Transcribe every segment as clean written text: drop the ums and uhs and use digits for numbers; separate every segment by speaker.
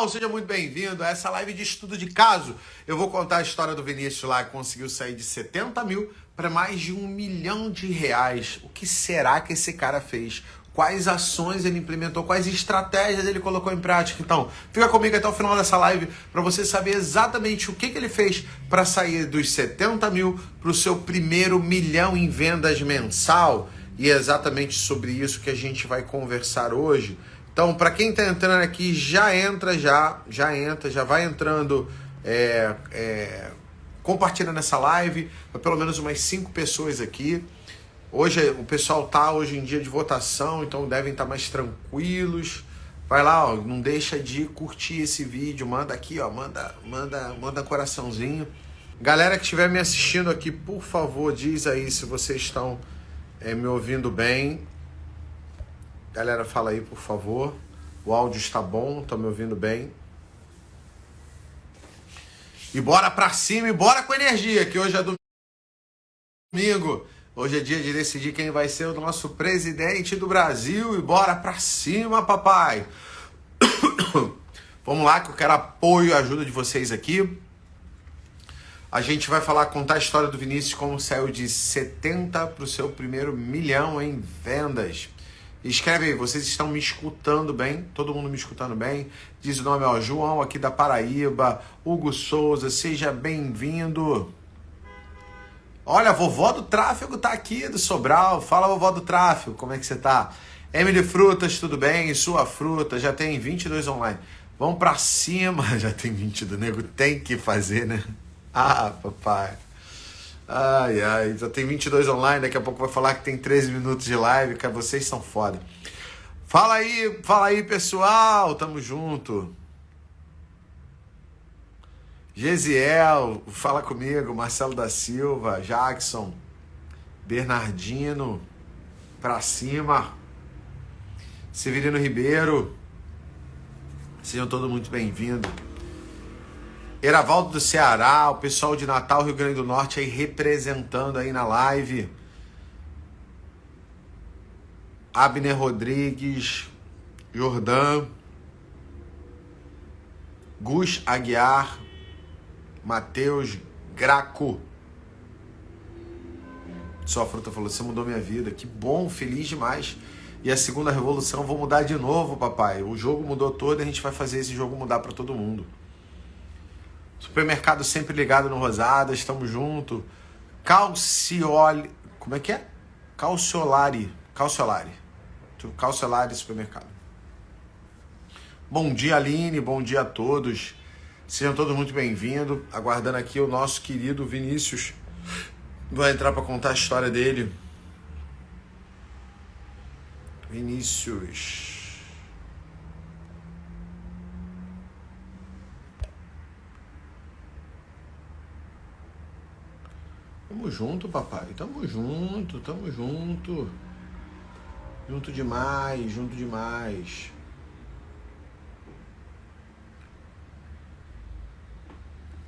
Speaker 1: Seja muito bem-vindo a essa live de estudo de caso. Eu vou contar a história do Vinícius lá, que conseguiu sair de 70 mil para mais de R$ 1 milhão. O que será que esse cara fez? Quais ações ele implementou? Quais estratégias ele colocou em prática? Então, fica comigo até o final dessa live para você saber exatamente o que ele fez para sair dos 70 mil para o seu primeiro milhão em vendas mensal. E é exatamente sobre isso que a gente vai conversar hoje. Então, para quem está entrando aqui, já vai entrando, compartilhando essa live, para pelo menos umas 5 pessoas aqui. Hoje o pessoal tá hoje em dia de votação, então devem estar mais tranquilos. Vai lá, ó, não deixa de curtir esse vídeo, manda aqui, ó, manda coraçãozinho. Galera que estiver me assistindo aqui, por favor, diz aí se vocês estão me ouvindo bem. Galera, fala aí, por favor. O áudio está bom, estão me ouvindo bem. E bora pra cima e bora com energia, que hoje é domingo. Hoje é dia de decidir quem vai ser o nosso presidente do Brasil. E bora pra cima, papai. Vamos lá, que eu quero apoio e ajuda de vocês aqui. A gente vai contar a história do Vinícius, como saiu de 70 para o seu primeiro milhão em vendas. Escreve aí, vocês estão me escutando bem? Todo mundo me escutando bem? Diz o nome, ó, João aqui da Paraíba, Hugo Souza, seja bem-vindo. Olha, a vovó do tráfego tá aqui do Sobral. Fala, vovó do tráfego, como é que você tá? Emily Frutas, tudo bem? E sua fruta, já tem 22 online. Vamos pra cima, já tem 22, nego tem que fazer, né? Ah, papai. Ai, já tem 22 online, daqui a pouco vai falar que tem 13 minutos de live, que vocês são foda. Fala aí, pessoal, tamo junto. Gesiel, fala comigo, Marcelo da Silva, Jackson, Bernardino, pra cima. Severino Ribeiro, sejam todos muito bem-vindos. Eravaldo do Ceará, o pessoal de Natal, Rio Grande do Norte aí representando aí na live. Abner Rodrigues, Jordão, Gus Aguiar, Matheus Graco. Sua fruta falou, você mudou minha vida. Que bom, feliz demais. E a segunda revolução, vou mudar de novo, papai. O jogo mudou todo e a gente vai fazer esse jogo mudar para todo mundo. Supermercado sempre ligado no Rosada, estamos junto. Calcioli, como é que é? Calciolari Supermercado. Bom dia, Aline, bom dia a todos. Sejam todos muito bem-vindos. Aguardando aqui o nosso querido Vinícius. Vai entrar para contar a história dele. Vinícius. Tamo junto, papai. Tamo junto. Junto demais.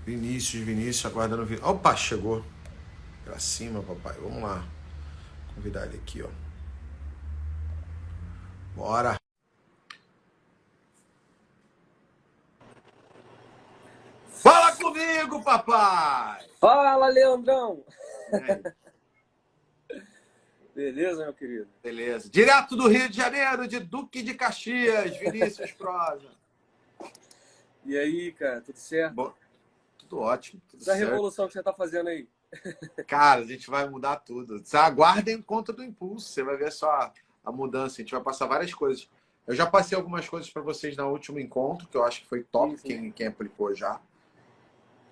Speaker 1: Vinícius, aguardando o vídeo. Opa, chegou. Pra cima, papai. Vamos lá. Convidar ele aqui, ó. Bora. Fala comigo, papai!
Speaker 2: Fala, Leandrão! Beleza, meu querido?
Speaker 1: Beleza. Direto do Rio de Janeiro, de Duque de Caxias, Vinícius Prosa.
Speaker 2: E aí, cara, tudo certo?
Speaker 1: Bom, tudo ótimo. Tudo
Speaker 2: Essa
Speaker 1: certo.
Speaker 2: revolução que você tá fazendo aí?
Speaker 1: Cara, a gente vai mudar tudo. Aguardem conta do impulso. Você vai ver só a mudança. A gente vai passar várias coisas. Eu já passei algumas coisas para vocês no último encontro, que eu acho que foi top. Sim. Quem aplicou já.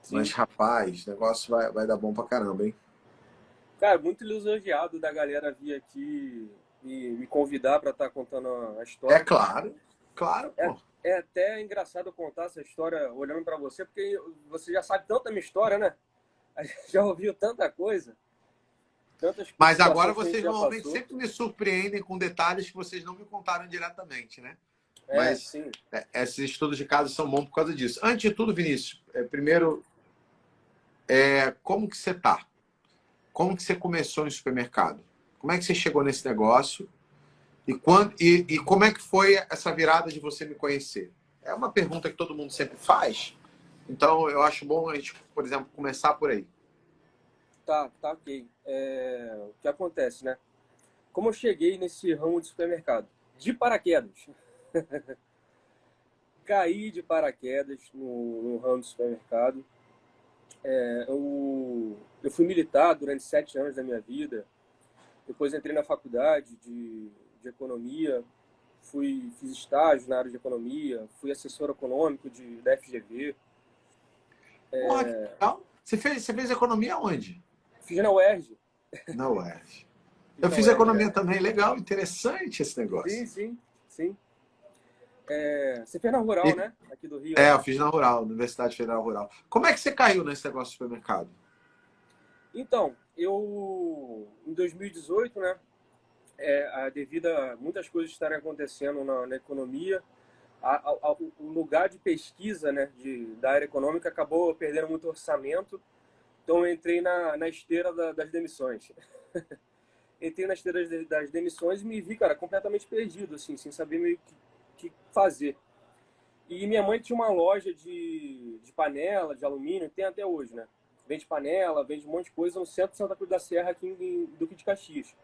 Speaker 1: Sim. Mas, rapaz, o negócio vai dar bom pra caramba, hein?
Speaker 2: Cara, muito lisonjeado da galera vir aqui e me convidar para estar contando a história.
Speaker 1: É claro, pô.
Speaker 2: É até engraçado contar essa história olhando para você, porque você já sabe tanta minha história, né? A gente já ouviu tanta coisa.
Speaker 1: Mas agora vocês normalmente sempre me surpreendem com detalhes que vocês não me contaram diretamente, né? Mas
Speaker 2: sim.
Speaker 1: Esses estudos de caso são bons por causa disso. Antes de tudo, Vinícius, primeiro, como que você tá? Como que você começou no supermercado? Como é que você chegou nesse negócio? E como é que foi essa virada de você me conhecer? É uma pergunta que todo mundo sempre faz. Então, eu acho bom a gente, por exemplo, começar por aí.
Speaker 2: Tá, ok. O que acontece, né? Como eu cheguei nesse ramo de supermercado? De paraquedas. Caí de paraquedas no ramo de supermercado. Eu fui militar durante 7 anos da minha vida. Depois entrei na faculdade de economia. Fiz estágio na área de economia. Fui assessor econômico da FGV.
Speaker 1: Porra, que legal. Você fez economia onde?
Speaker 2: Fiz na UERJ.
Speaker 1: Na UERJ.
Speaker 2: Fiz
Speaker 1: Eu
Speaker 2: na
Speaker 1: fiz
Speaker 2: UERJ,
Speaker 1: economia também. Legal, interessante esse negócio.
Speaker 2: Sim. Você fez na Rural,
Speaker 1: E,
Speaker 2: né? Aqui do Rio, né?
Speaker 1: eu fiz na Rural, Universidade Federal Rural. Como é que você caiu nesse negócio de supermercado?
Speaker 2: Então, em 2018, né? Devido a muitas coisas estarem acontecendo na economia, o lugar de pesquisa, né, da área econômica acabou perdendo muito orçamento. Então, eu entrei na esteira das demissões. Entrei na esteira das demissões e me vi, cara, completamente perdido, assim, sem saber meio que fazer. E minha mãe tinha uma loja de panela, de alumínio, tem até hoje, né? Vende panela, vende um monte de coisa no centro de Santa Cruz da Serra, aqui em Duque de Caxias.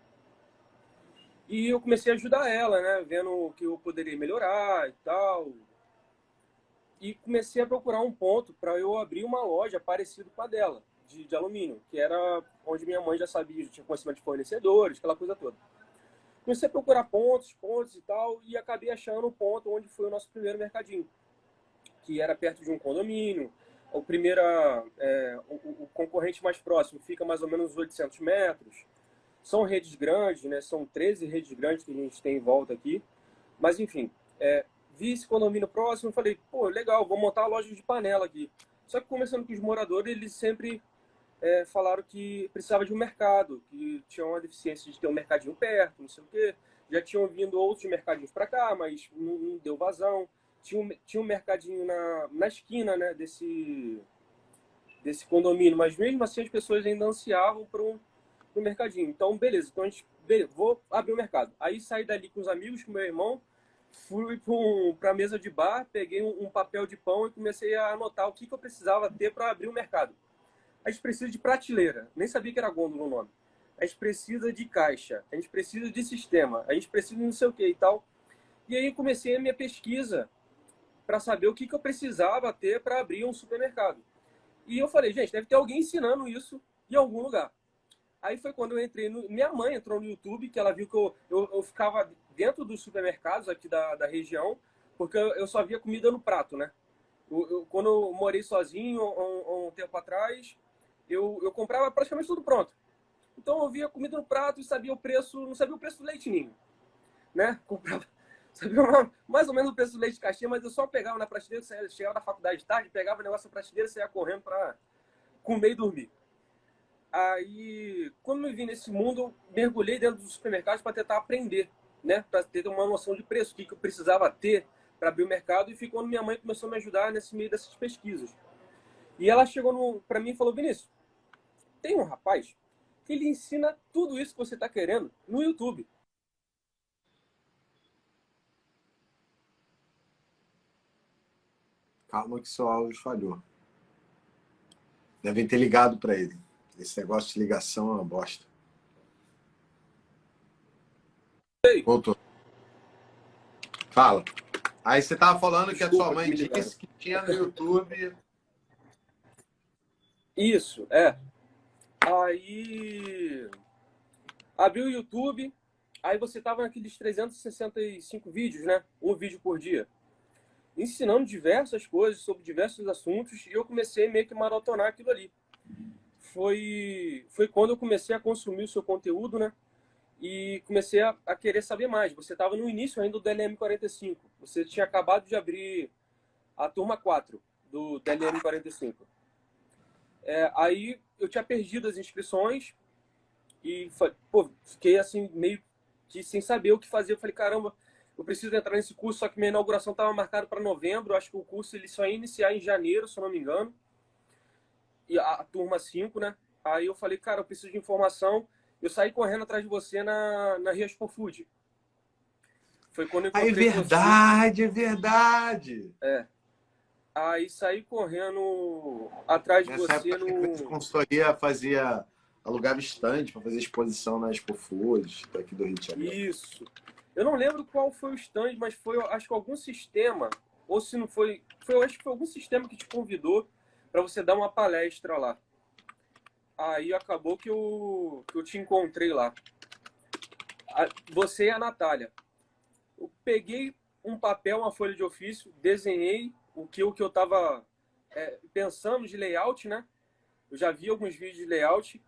Speaker 2: E eu comecei a ajudar ela, né? Vendo o que eu poderia melhorar e tal. E comecei a procurar um ponto para eu abrir uma loja parecida com a dela, de alumínio, que era onde minha mãe já sabia, já tinha conhecimento de fornecedores, aquela coisa toda. Comecei a procurar pontos e tal, e acabei achando o ponto onde foi o nosso primeiro mercadinho, que era perto de um condomínio. O concorrente mais próximo fica mais ou menos uns 800 metros. São redes grandes, né? São 13 redes grandes que a gente tem em volta aqui. Mas, enfim, vi esse condomínio próximo e falei, pô, legal, vou montar a loja de panela aqui. Só que conversando com os moradores, eles sempre falaram que precisava de um mercado, que tinha uma deficiência de ter um mercadinho perto, não sei o quê. Já tinham vindo outros mercadinhos para cá, mas não deu vazão. Tinha um mercadinho na esquina, né, desse condomínio, mas mesmo assim as pessoas ainda ansiavam pro mercadinho. Então, beleza. Então, vou abrir o mercado. Aí saí dali com os amigos, com meu irmão, fui para a mesa de bar, peguei um papel de pão e comecei a anotar o que eu precisava ter para abrir o mercado. A gente precisa de prateleira. Nem sabia que era gôndola o nome. A gente precisa de caixa. A gente precisa de sistema. A gente precisa de não sei o que e tal. E aí comecei a minha pesquisa para saber o que eu precisava ter para abrir um supermercado. E eu falei, gente, deve ter alguém ensinando isso em algum lugar. Aí foi quando eu entrei minha mãe entrou no YouTube, que ela viu que eu ficava dentro dos supermercados aqui da região, porque eu só via comida no prato, né? Quando eu morei sozinho há um tempo atrás, eu comprava praticamente tudo pronto. Então eu via comida no prato e sabia o preço, não sabia o preço do leite ninho, né? Comprava, sabia mais ou menos o preço do leite caixinha, mas eu só pegava na prateleira, chegava da faculdade de tarde, pegava o negócio na prateleira e saia correndo para comer e dormir. Aí, quando me vi nesse mundo, mergulhei dentro dos supermercados para tentar aprender, né? Para ter uma noção de preço, o que eu precisava ter para abrir o mercado. E foi quando minha mãe começou a me ajudar nesse meio dessas pesquisas. E ela chegou para mim e falou, Vinícius, tem um rapaz que ele ensina tudo isso que você está querendo no YouTube.
Speaker 1: Calma que seu áudio falhou. Devem ter ligado para ele. Esse negócio de ligação é uma bosta.
Speaker 2: Ei,
Speaker 1: Voltou. Fala. Aí você tava falando que a sua
Speaker 2: desculpa que
Speaker 1: mãe
Speaker 2: me ligaram.
Speaker 1: disse que tinha no YouTube.
Speaker 2: Isso, Aí, abri o YouTube, aí você tava naqueles 365 vídeos, né? Um vídeo por dia. Ensinando diversas coisas sobre diversos assuntos e eu comecei meio que maratonar aquilo ali. Foi quando eu comecei a consumir o seu conteúdo, né? E comecei a querer saber mais. Você estava no início ainda do DLM 45. Você tinha acabado de abrir a turma 4 do DLM 45. Aí eu tinha perdido as inscrições e fiquei assim meio que sem saber o que fazer. Eu falei, caramba, eu preciso entrar nesse curso, só que minha inauguração estava marcada para novembro. Acho que o curso ele só ia iniciar em janeiro, se eu não me engano. E a turma 5, né? Aí eu falei, cara, eu preciso de informação. Eu saí correndo atrás de você na Riasco Food. Foi quando eu
Speaker 1: Ah, é
Speaker 2: encontrei com você.
Speaker 1: verdade, é verdade.
Speaker 2: É. Aí saí correndo atrás de
Speaker 1: Nessa
Speaker 2: você
Speaker 1: época a empresa de
Speaker 2: no...
Speaker 1: consultoria alugava estande para fazer exposição na Expo Foods, daqui do Rio de Janeiro.
Speaker 2: Isso. Eu não lembro qual foi o stand, mas foi, acho que algum sistema, ou se não foi, acho que foi algum sistema que te convidou para você dar uma palestra lá. Aí acabou que eu te encontrei lá. Você e a Natália. Eu peguei um papel, uma folha de ofício, desenhei o que eu estava pensando de layout, né? Eu já vi alguns vídeos de layout.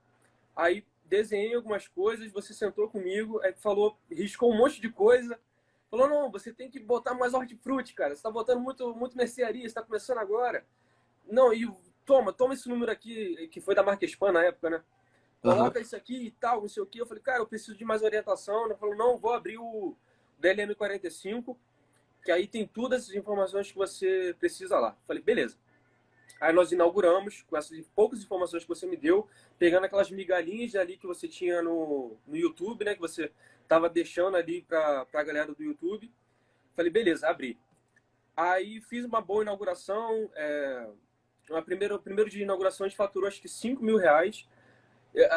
Speaker 2: Aí desenhei algumas coisas, você sentou comigo, falou, riscou um monte de coisa. Falou, não, você tem que botar mais hortifruti, cara. Você está botando muito mercearia, você está começando agora. Não, e toma esse número aqui, que foi da marca Span na época, né?
Speaker 1: Aham.
Speaker 2: Coloca isso aqui e tal, não sei o que. Eu falei, cara, eu preciso de mais orientação. Ele falou, não, vou abrir o DLM45, que aí tem todas as informações que você precisa lá. Eu falei, beleza. Aí nós inauguramos com essas poucas informações que você me deu, pegando aquelas migalhinhas ali que você tinha no YouTube, né? Que você estava deixando ali para a galera do YouTube. Falei, beleza, abri. Aí fiz uma boa inauguração. O primeiro dia de inauguração a gente faturou acho que R$ 5.000.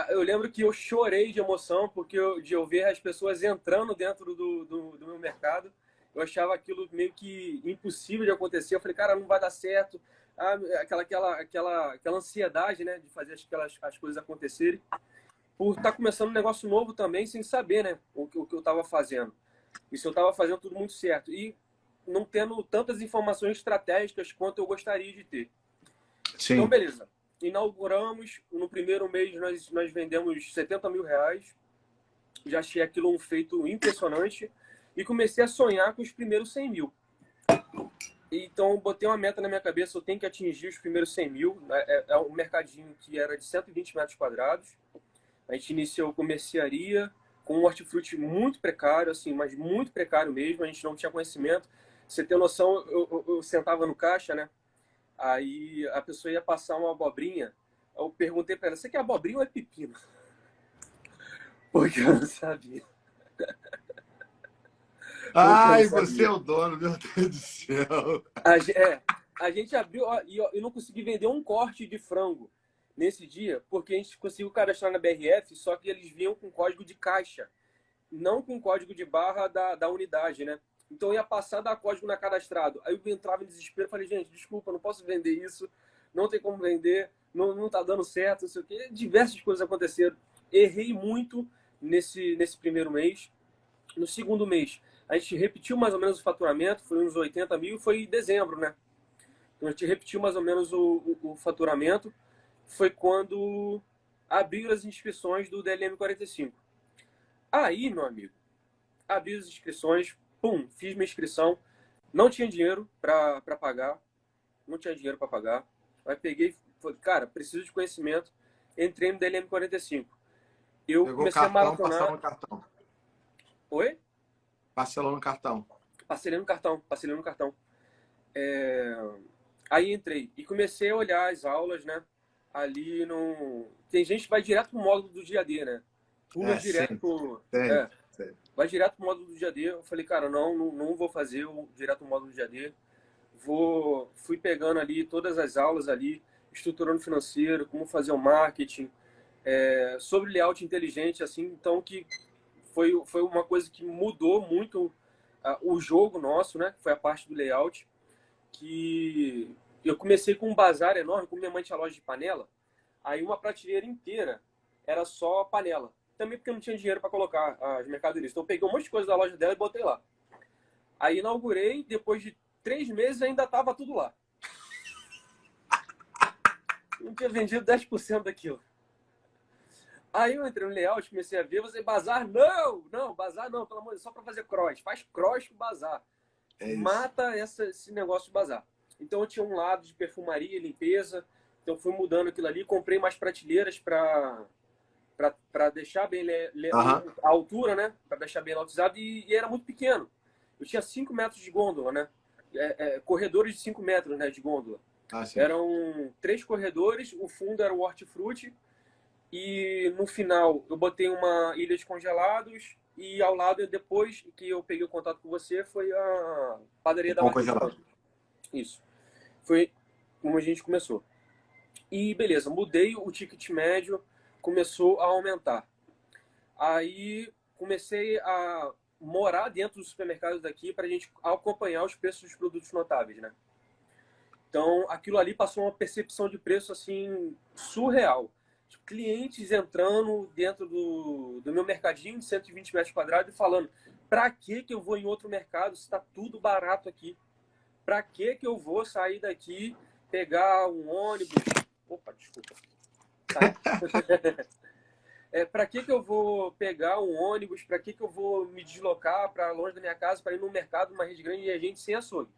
Speaker 2: Eu lembro que eu chorei de emoção porque de eu ver as pessoas entrando dentro do meu mercado. Eu achava aquilo meio que impossível de acontecer. Eu falei, cara, não vai dar certo. Aquela ansiedade, né, de fazer as coisas acontecerem. Por estar começando um negócio novo também, sem saber, né, o que eu estava fazendo. E se eu estava fazendo tudo muito certo. E não tendo tantas informações estratégicas quanto eu gostaria de ter. Então,
Speaker 1: Sim.
Speaker 2: beleza. Inauguramos. No primeiro mês, nós vendemos R$ 70.000. Já achei aquilo um feito impressionante. E comecei a sonhar com os primeiros 100 mil. Então, botei uma meta na minha cabeça, eu tenho que atingir os primeiros 100 mil. É um mercadinho que era de 120 metros quadrados. A gente iniciou com mercearia, com um hortifruti muito precário, assim, mas muito precário mesmo. A gente não tinha conhecimento. Você tem noção, eu sentava no caixa, né? Aí a pessoa ia passar uma abobrinha. Eu perguntei para ela, você quer abobrinha ou é pepino? Porque eu não sabia. Porque eu não
Speaker 1: Ai, você é
Speaker 2: sabia.
Speaker 1: o dono, meu Deus do céu.
Speaker 2: A gente abriu e eu não consegui vender um corte de frango nesse dia, porque a gente conseguiu cadastrar na BRF, só que eles vinham com código de caixa, não com código de barra da unidade, né? Então eu ia passar da código na cadastrado. Aí eu entrava em desespero, falei, gente, desculpa, não posso vender isso, não tem como vender, não tá dando certo, não sei o quê. Diversas coisas aconteceram. Errei muito nesse primeiro mês. No segundo mês, a gente repetiu mais ou menos o faturamento, foi uns 80 mil, foi em dezembro, né? Então a gente repetiu mais ou menos o faturamento. Foi quando abriram as inscrições do DLM 45. Aí, meu amigo, abri as inscrições, pum, fiz minha inscrição. Não tinha dinheiro para pagar. Não tinha dinheiro para pagar. Aí peguei, falei, cara, preciso de conhecimento. Entrei no DLM 45. Eu
Speaker 1: Pegou o
Speaker 2: comecei a
Speaker 1: cartão, parcelou
Speaker 2: maratonar.
Speaker 1: no cartão.
Speaker 2: Oi?
Speaker 1: Parcelou no cartão.
Speaker 2: Parcelei no cartão, parcelei no cartão. Aí entrei e comecei a olhar as aulas, né? Ali no. Tem gente que vai direto pro módulo do dia D, né? Pula direto
Speaker 1: Sempre,
Speaker 2: pro.
Speaker 1: sempre, sempre.
Speaker 2: Vai direto pro módulo do dia D. Eu falei, cara, não vou fazer direto pro módulo do dia D. Fui pegando ali todas as aulas ali, estruturando financeiro, como fazer o marketing, sobre layout inteligente, assim, então que foi uma coisa que mudou muito o jogo nosso, né? Foi a parte do layout, que eu comecei com um bazar enorme, como minha mãe tinha loja de panela, aí uma prateleira inteira era só panela. Também porque eu não tinha dinheiro para colocar as mercadorias. Então eu peguei um monte de coisa da loja dela e botei lá. Aí inaugurei, depois de 3 meses ainda estava tudo lá. Não tinha vendido 10% daquilo. Aí eu entrei no layout, comecei a ver, você bazar, bazar não, pelo amor de Deus, só para fazer cross. Faz cross com bazar.
Speaker 1: É isso.
Speaker 2: Mata esse negócio de bazar. Então eu tinha um lado de perfumaria, limpeza, então fui mudando aquilo ali, comprei mais prateleiras para deixar bem a altura, né? Para deixar bem layoutizado, e era muito pequeno. Eu tinha 5 metros de gôndola, né? Corredores de 5 metros, né, de gôndola. Eram 3 corredores, o fundo era o hortifruti, e no final eu botei uma ilha de congelados, E ao lado, depois que eu peguei o contato com você, foi a padaria
Speaker 1: Um
Speaker 2: da
Speaker 1: pouco
Speaker 2: Martins
Speaker 1: congelado.
Speaker 2: Pão. Isso. Foi como a gente começou. E beleza, mudei o ticket médio, começou a aumentar. Aí comecei a morar dentro dos supermercados daqui para a gente acompanhar os preços dos produtos notáveis, né? Então, aquilo ali passou uma percepção de preço assim surreal. Tipo, clientes entrando dentro do meu mercadinho de 120 metros quadrados e falando: para que eu vou em outro mercado se está tudo barato aqui? Para que eu vou sair daqui, pegar um ônibus? Opa, desculpa. Tá. Para que eu vou pegar um ônibus? Para que eu vou me deslocar para longe da minha casa para ir no mercado, numa rede grande e a gente sem açougue?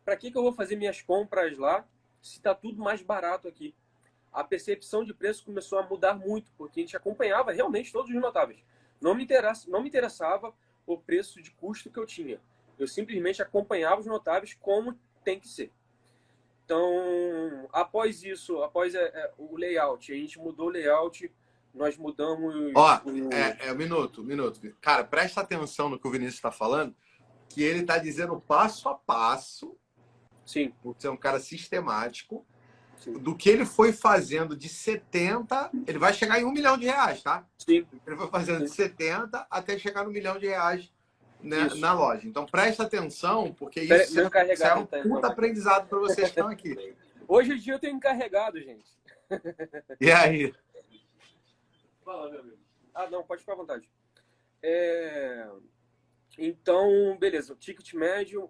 Speaker 2: Para que eu vou fazer minhas compras lá se está tudo mais barato aqui? A percepção de preço começou a mudar muito, porque a gente acompanhava realmente todos os notáveis. Não me interessava o preço de custo que eu tinha. Eu simplesmente acompanhava os notáveis como tem que ser. Então, após isso, após o layout, a gente mudou o layout, nós mudamos
Speaker 1: Ó,
Speaker 2: o...
Speaker 1: um minuto, um minuto. Cara, presta atenção no que o Vinícius está falando, que ele está dizendo passo a passo,
Speaker 2: Sim,
Speaker 1: por ser um cara sistemático,
Speaker 2: sim,
Speaker 1: do que ele foi fazendo de 70, ele vai chegar em R$ 1 milhão, tá?
Speaker 2: sim,
Speaker 1: Ele foi fazendo de
Speaker 2: sim.
Speaker 1: 70 até chegar no R$ 1 milhão, né,
Speaker 2: Isso.
Speaker 1: na loja. Então presta atenção, porque
Speaker 2: Pera,
Speaker 1: isso
Speaker 2: meu
Speaker 1: será
Speaker 2: encarregado
Speaker 1: um
Speaker 2: está
Speaker 1: puta
Speaker 2: entrando aqui.
Speaker 1: aprendizado para vocês que estão aqui.
Speaker 2: Hoje em dia eu tenho encarregado, gente.
Speaker 1: E aí?
Speaker 2: Fala, meu amigo. Ah, não, pode ficar à vontade. Então, beleza, o ticket médio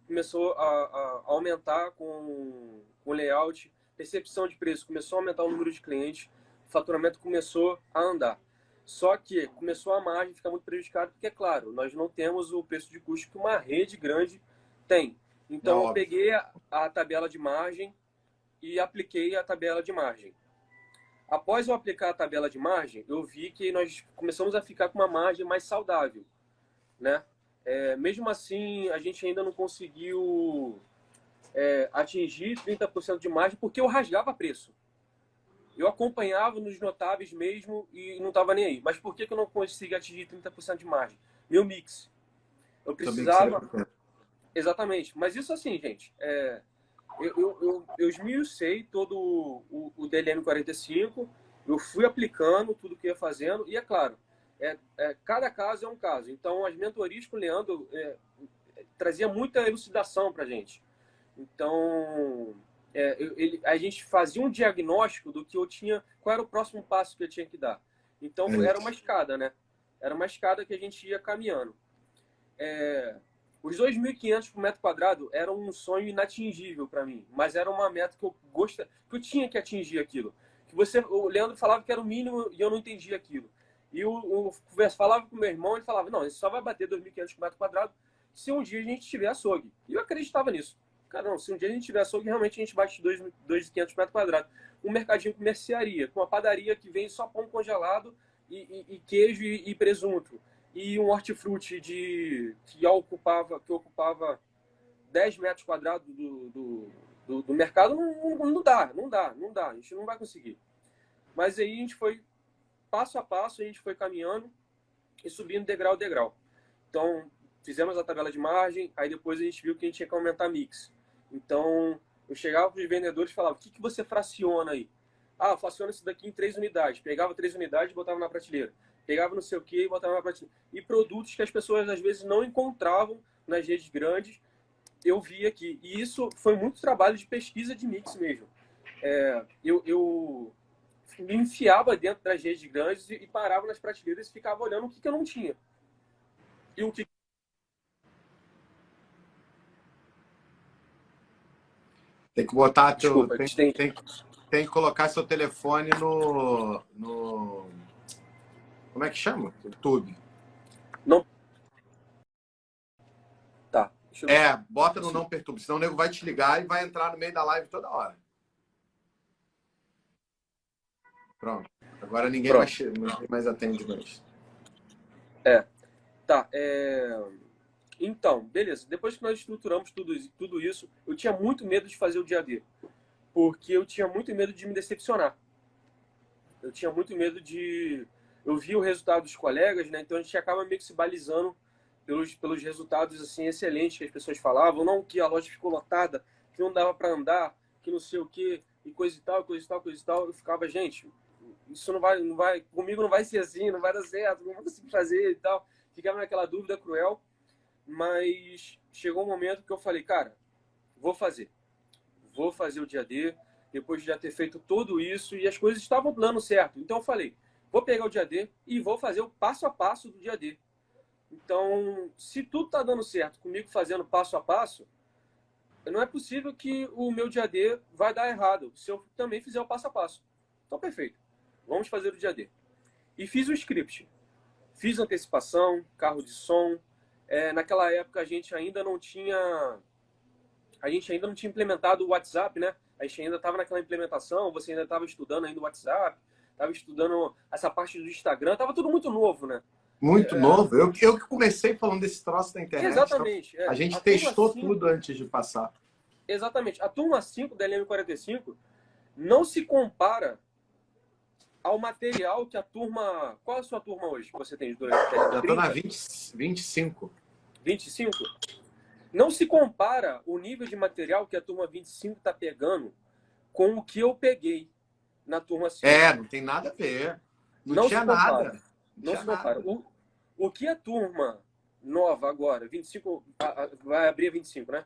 Speaker 2: começou a aumentar com o layout, percepção de preço começou a aumentar o número de clientes, o faturamento começou a andar. Só que começou a margem ficar muito prejudicada, porque, é claro, nós não temos o preço de custo que uma rede grande tem.
Speaker 1: É
Speaker 2: Então, eu
Speaker 1: óbvio.
Speaker 2: peguei a tabela de margem e apliquei a tabela de margem. Após eu aplicar a tabela de margem, eu vi que nós começamos a ficar com uma margem mais saudável, né? Mesmo assim, a gente ainda não conseguiu atingir 30% de margem porque eu rasgava preço. Eu acompanhava nos notáveis mesmo e não estava nem aí. Mas por que eu não consegui atingir 30% de margem? Meu mix. Eu
Speaker 1: Também que seria
Speaker 2: precisava... Exatamente. Mas isso assim, gente, eu esmiucei todo o DLM 45, eu fui aplicando tudo que ia fazendo, e é claro, cada caso é um caso. Então, as mentorias com o Leandro trazia muita elucidação para a gente. Então, a gente fazia um diagnóstico do que eu tinha, qual era o próximo passo que eu tinha que dar. Então, era uma escada, né? Era uma escada que a gente ia caminhando. Os 2.500 por metro quadrado era um sonho inatingível para mim, mas era uma meta que que eu tinha que atingir aquilo. O Leandro falava que era o mínimo e eu não entendia aquilo. E o falava com o meu irmão, ele falava: não, isso só vai bater 2.500 por metro quadrado se um dia a gente tiver açougue. E eu acreditava nisso. Cara, não, se um dia a gente tiver açougue, realmente a gente bate 2.500 metros quadrados. Um mercadinho com mercearia, com uma padaria que vem só pão congelado e queijo e presunto. E um hortifruti que ocupava 10 metros quadrados do mercado, não dá, a gente não vai conseguir. Mas aí a gente foi, passo a passo, a gente foi caminhando e subindo degrau a degrau. Então, fizemos a tabela de margem, aí depois a gente viu que a gente tinha que aumentar mix. Então, eu chegava para os vendedores e falava: o que você fraciona aí? Ah, eu fraciono isso daqui em 3 unidades. Pegava 3 unidades e botava na prateleira. Pegava não sei o que e botava na prateleira. E produtos que as pessoas às vezes não encontravam nas redes grandes, eu via aqui. E isso foi muito trabalho de pesquisa de mix mesmo. Eu me enfiava dentro das redes grandes e parava nas prateleiras e ficava olhando o que eu não tinha. E o que...
Speaker 1: Tem que botar
Speaker 2: Desculpa,
Speaker 1: tem que colocar seu telefone no como é que chama? YouTube.
Speaker 2: Não. Tá.
Speaker 1: Bota no não perturbe, senão o nego vai te ligar e vai entrar no meio da live toda hora. Pronto. Agora ninguém mais atende mais.
Speaker 2: Tá. Então, beleza. Depois que nós estruturamos tudo isso, eu tinha muito medo de fazer o dia D. Porque eu tinha muito medo de me decepcionar. Eu tinha muito medo de eu vi o resultado dos colegas, né? Então a gente acaba meio que se balizando pelos resultados assim excelentes que as pessoas falavam, não que a loja ficou lotada, que não dava para andar, que não sei o que, e coisa e tal, coisa e tal, coisa e tal. Eu ficava, gente, isso não vai, comigo não vai ser assim, não vai dar certo, não vou conseguir fazer e tal. Ficava naquela dúvida cruel, mas chegou um momento que eu falei, cara, vou fazer o dia D, depois de já ter feito tudo isso, e as coisas estavam dando certo. Então eu falei, vou pegar o dia D e vou fazer o passo a passo do dia D. Então, se tudo está dando certo comigo fazendo passo a passo, não é possível que o meu dia D vai dar errado se eu também fizer o passo a passo. Então, perfeito. Vamos fazer o dia D. E fiz o script. Fiz antecipação, carro de som. Naquela época a gente ainda não tinha implementado o WhatsApp, né? A gente ainda estava naquela implementação, você ainda estava estudando ainda o WhatsApp, estava estudando essa parte do Instagram, estava tudo muito novo, né?
Speaker 1: Muito novo. Eu que comecei falando desse troço da internet.
Speaker 2: Exatamente.
Speaker 1: Então, a gente testou tudo antes de passar.
Speaker 2: Exatamente. A turma 5 da LM45 não se compara ao material que a turma... Qual é a sua turma hoje que você tem?
Speaker 1: Eu estou na 25.
Speaker 2: 25? Não se compara o nível de material que a turma 25 está pegando com o que eu peguei na turma 5.
Speaker 1: Não tem nada a ver. Não tinha nada.
Speaker 2: Não se compara. O que a turma nova agora, 25, vai abrir a 25, né?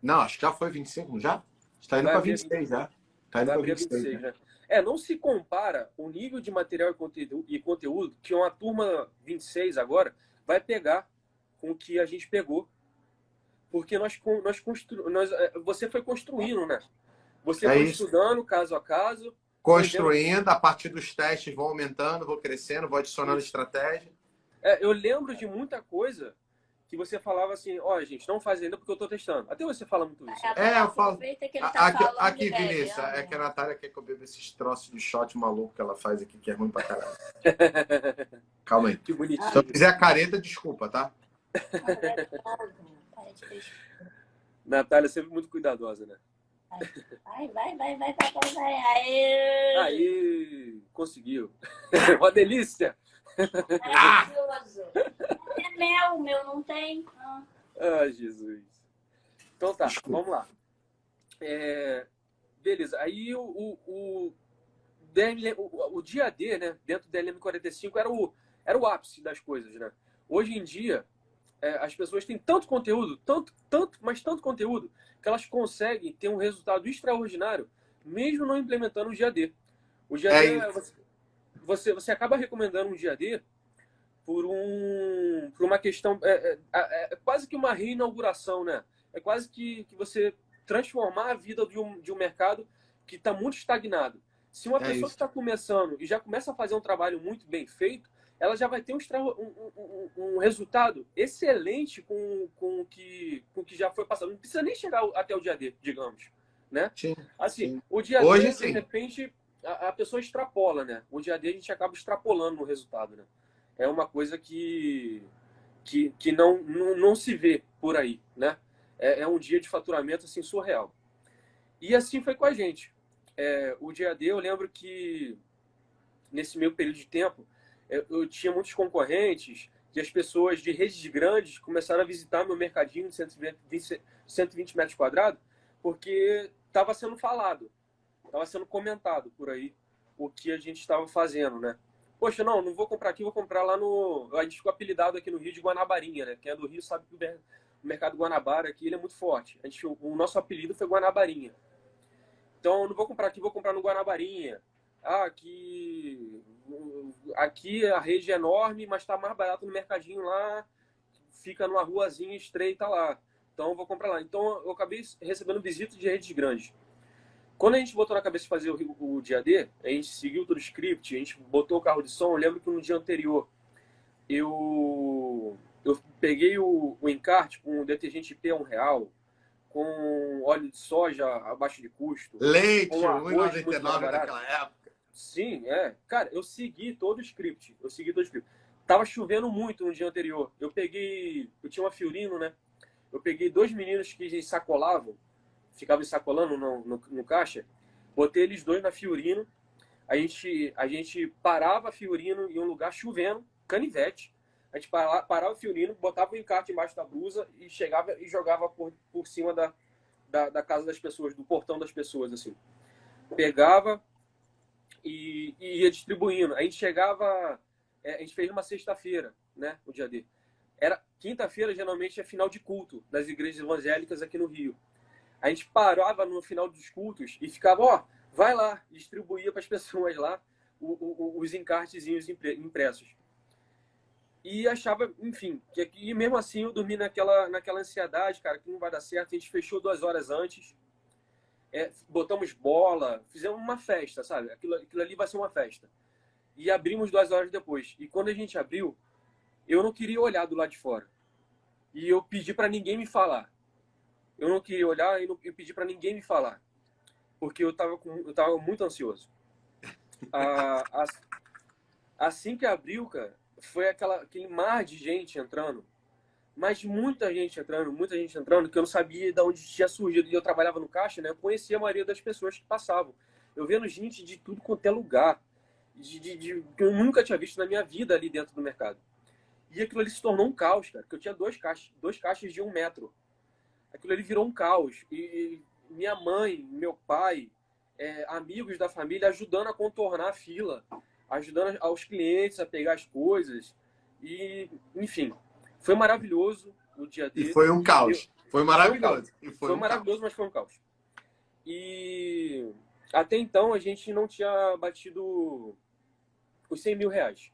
Speaker 1: Não, acho que já foi 25, já? Está indo para 26 já. Está indo para 26,
Speaker 2: né? Não se compara o nível de material e conteúdo que uma turma 26 agora vai pegar com o que a gente pegou. Porque você foi construindo, né? Você foi estudando caso a caso.
Speaker 1: Construindo, a partir dos testes, vou aumentando, vou crescendo, vou adicionando estratégia.
Speaker 2: Eu lembro de muita coisa que você falava assim, gente, não faz ainda porque eu tô testando. Até você fala muito isso.
Speaker 1: Eu falo. Aqui, Vinícius, é que a Natália quer que eu beba esses troços de shot maluco que ela faz aqui, que é ruim pra caralho. Calma aí.
Speaker 2: Que bonitinho.
Speaker 1: Se eu fizer a careta, desculpa, tá?
Speaker 2: Natália é sempre muito cuidadosa, né?
Speaker 3: Vai.
Speaker 2: Aê! Conseguiu. Uma delícia!
Speaker 3: Maravilhoso. É mel, o meu não tem.
Speaker 2: Jesus. Então tá, vamos lá. Beleza. Aí o dia D, né, dentro do LM45 era o ápice das coisas, né? Hoje em dia, as pessoas têm tanto conteúdo, mas tanto conteúdo, que elas conseguem ter um resultado extraordinário, mesmo não implementando o dia D. O dia D, você acaba recomendando um dia D por uma questão... É quase que uma reinauguração, né? É quase que você transformar a vida de um mercado que está muito estagnado. Se uma pessoa que está começando e já começa a fazer um trabalho muito bem feito, ela já vai ter um resultado excelente com o que já foi passado. Não precisa nem chegar até o dia D, digamos. Né?
Speaker 1: Sim,
Speaker 2: assim,
Speaker 1: sim.
Speaker 2: O dia
Speaker 1: Hoje,
Speaker 2: D,
Speaker 1: sim.
Speaker 2: de repente, a pessoa extrapola, né? O dia D a gente acaba extrapolando no resultado, né? É uma coisa que não se vê por aí, né? É um dia de faturamento assim, surreal. E assim foi com a gente. O dia D, eu lembro que nesse meu período de tempo, eu tinha muitos concorrentes e as pessoas de redes grandes começaram a visitar meu mercadinho de 120 metros quadrados, porque estava sendo falado, estava sendo comentado por aí o que a gente estava fazendo, né? Poxa, não vou comprar aqui, vou comprar lá no... A gente ficou apelidado aqui no Rio de Guanabarinha, né? Quem é do Rio sabe que o mercado Guanabara aqui ele é muito forte. O nosso apelido foi Guanabarinha. Então, não vou comprar aqui, vou comprar no Guanabarinha. Aqui a rede é enorme, mas está mais barato no mercadinho lá, fica numa ruazinha estreita lá. Então eu vou comprar lá. Então eu acabei recebendo visitas de redes grandes. Quando a gente botou na cabeça de fazer o dia D, a gente seguiu todo o script, a gente botou o carro de som. Eu lembro que no dia anterior eu peguei o encarte com detergente IP a R$1, com óleo de soja abaixo de custo.
Speaker 1: Leite, R$1,99 naquela época.
Speaker 2: Sim, Cara, eu segui todo o script. Tava chovendo muito no dia anterior. Eu tinha uma Fiorino, né? Eu peguei 2 meninos que sacolavam, ficavam sacolando no caixa, botei eles 2 na Fiorino. a gente parava Fiorino em um lugar chovendo, canivete. A gente parava o Fiorino, botava o encarte embaixo da blusa e chegava e jogava por cima da casa das pessoas, do portão das pessoas, assim. Pegava e ia distribuindo. A gente chegava... a gente fez uma sexta-feira, né? O dia D. Quinta-feira, geralmente, é final de culto das igrejas evangélicas aqui no Rio. A gente parava no final dos cultos e ficava, ó, vai lá, distribuía para as pessoas lá os encartezinhos impressos. E achava, enfim, e mesmo assim eu dormi naquela ansiedade, cara, que não vai dar certo. A gente fechou 2 horas antes, botamos bola, fizemos uma festa, sabe? Aquilo ali vai ser uma festa. E abrimos 2 horas depois. E quando a gente abriu, eu não queria olhar do lado de fora. E eu pedi para ninguém me falar. Eu não queria olhar e eu pedi para ninguém me falar. Porque eu tava muito ansioso. Assim que abriu, cara, foi aquele mar de gente entrando. Mas muita gente entrando, que eu não sabia de onde tinha surgido. E eu trabalhava no caixa, né? Eu conhecia a maioria das pessoas que passavam. Eu vendo gente de tudo quanto é lugar. Que eu nunca tinha visto na minha vida ali dentro do mercado. E aquilo ali se tornou um caos, cara. Porque eu tinha 2 caixas de 1 metro. Aquilo ali virou um caos. E minha mãe, meu pai, amigos da família ajudando a contornar a fila. Ajudando aos clientes a pegar as coisas. E, enfim, foi maravilhoso o dia dele.
Speaker 1: E foi um caos. Foi maravilhoso.
Speaker 2: Foi maravilhoso, mas foi um caos. E até então a gente não tinha batido os 100 mil reais.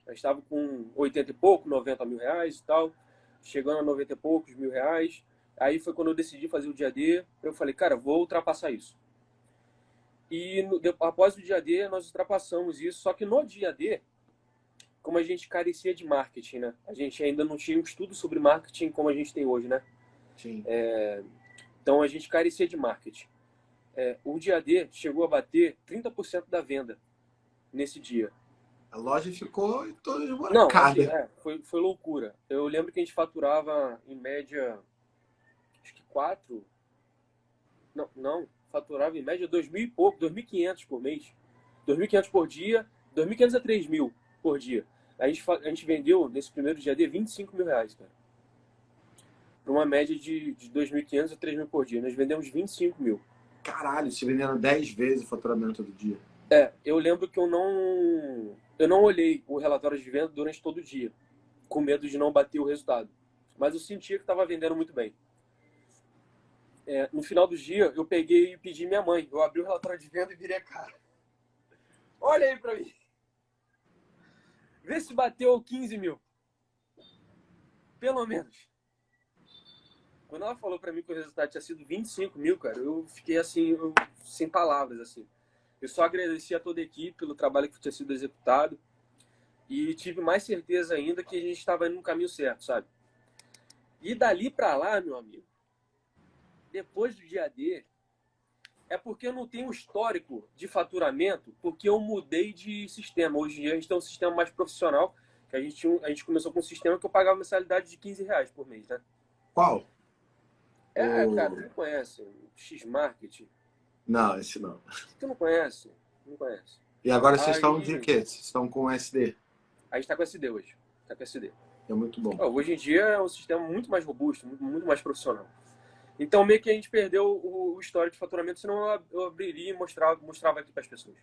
Speaker 2: A gente estava com 80 e pouco, 90 mil reais e tal, chegando a 90 e poucos mil reais. Aí foi quando eu decidi fazer o dia D. Eu falei, cara, vou ultrapassar isso. E após o dia D, nós ultrapassamos isso. Só que no dia D, como a gente carecia de marketing, né? A gente ainda não tinha um estudo sobre marketing como a gente tem hoje, né?
Speaker 1: Sim.
Speaker 2: Então a gente carecia de marketing. O dia D chegou a bater 30% da venda nesse dia.
Speaker 1: A loja ficou toda
Speaker 2: Não,
Speaker 1: esburacada.
Speaker 2: foi loucura. Eu lembro que a gente faturava, em média, acho que 4... Não, faturava em média 2.000 e pouco, 2.500 por mês. 2.500 por dia, 2.500 a 3.000 por dia. A gente vendeu, nesse primeiro dia D, 25 mil reais, cara. Para uma média de 2.500 a 3.000 por dia. Nós vendemos 25 mil.
Speaker 1: Caralho, se vendendo 10 vezes o faturamento do dia.
Speaker 2: Eu lembro que eu não olhei o relatório de venda durante todo o dia, com medo de não bater o resultado. Mas eu sentia que estava vendendo muito bem. No final do dia, eu peguei e pedi minha mãe. Eu abri o relatório de venda e virei a cara. Olha aí pra mim. Vê se bateu 15 mil. Pelo menos. Quando ela falou pra mim que o resultado tinha sido 25 mil, cara, eu fiquei assim, sem palavras, assim. Eu só agradeci a toda a equipe pelo trabalho que tinha sido executado e tive mais certeza ainda que a gente estava indo no caminho certo, sabe? E dali pra lá, meu amigo, depois do dia D, é porque eu não tenho histórico de faturamento, porque eu mudei de sistema. Hoje em dia a gente tem um sistema mais profissional, que a gente começou com um sistema que eu pagava mensalidade de 15 reais por mês, né?
Speaker 1: Qual?
Speaker 2: Cara, tu não conhece? X-Marketing?
Speaker 1: Não, esse não.
Speaker 2: Tu não conhece? Não conhece.
Speaker 1: E agora vocês estão de quê? Vocês estão com SD?
Speaker 2: A gente tá com SD hoje. Tá com SD.
Speaker 1: É muito bom.
Speaker 2: Hoje em dia é um sistema muito mais robusto, muito mais profissional. Então, meio que a gente perdeu o histórico de faturamento, senão eu abriria e mostrava aqui para as pessoas.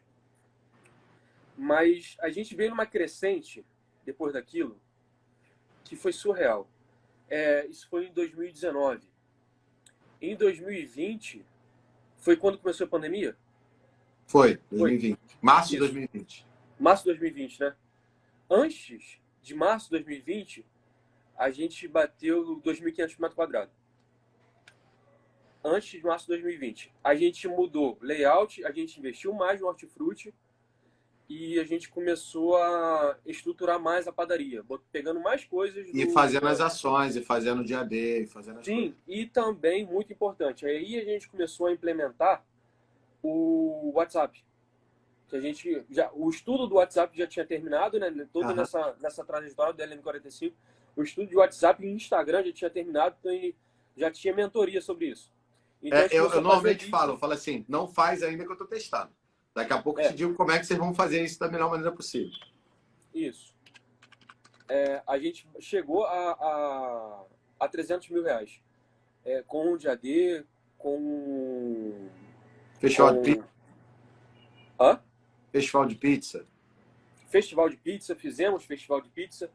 Speaker 2: Mas a gente veio numa crescente, depois daquilo, que foi surreal. Isso foi em 2019. Em 2020, foi quando começou a pandemia?
Speaker 1: Foi, 2020. Março de
Speaker 2: Isso.
Speaker 1: 2020.
Speaker 2: Março de 2020, né? Antes de março de 2020, a gente bateu 2.500 metros quadrados. Antes de março de 2020. A gente mudou layout, a gente investiu mais no hortifruti e a gente começou a estruturar mais a padaria, pegando mais coisas.
Speaker 1: E fazendo as ações, e fazendo o dia D, e fazendo as
Speaker 2: Sim,
Speaker 1: coisas.
Speaker 2: e também, muito importante, aí a gente começou a implementar o WhatsApp. Que o estudo do WhatsApp já tinha terminado, né? Toda nessa trajetória do LM45. O estudo de WhatsApp e Instagram já tinha terminado, então já tinha mentoria sobre isso. Então,
Speaker 1: Eu normalmente falo assim, não faz ainda que eu estou testando. Daqui a pouco eu te digo como é que vocês vão fazer isso da melhor maneira possível.
Speaker 2: Isso. A gente chegou a 300 mil reais. Com o DAD, com...
Speaker 1: Festival de pizza.
Speaker 2: Hã?
Speaker 1: Festival de pizza.
Speaker 2: Festival de pizza, fizemos festival de pizza.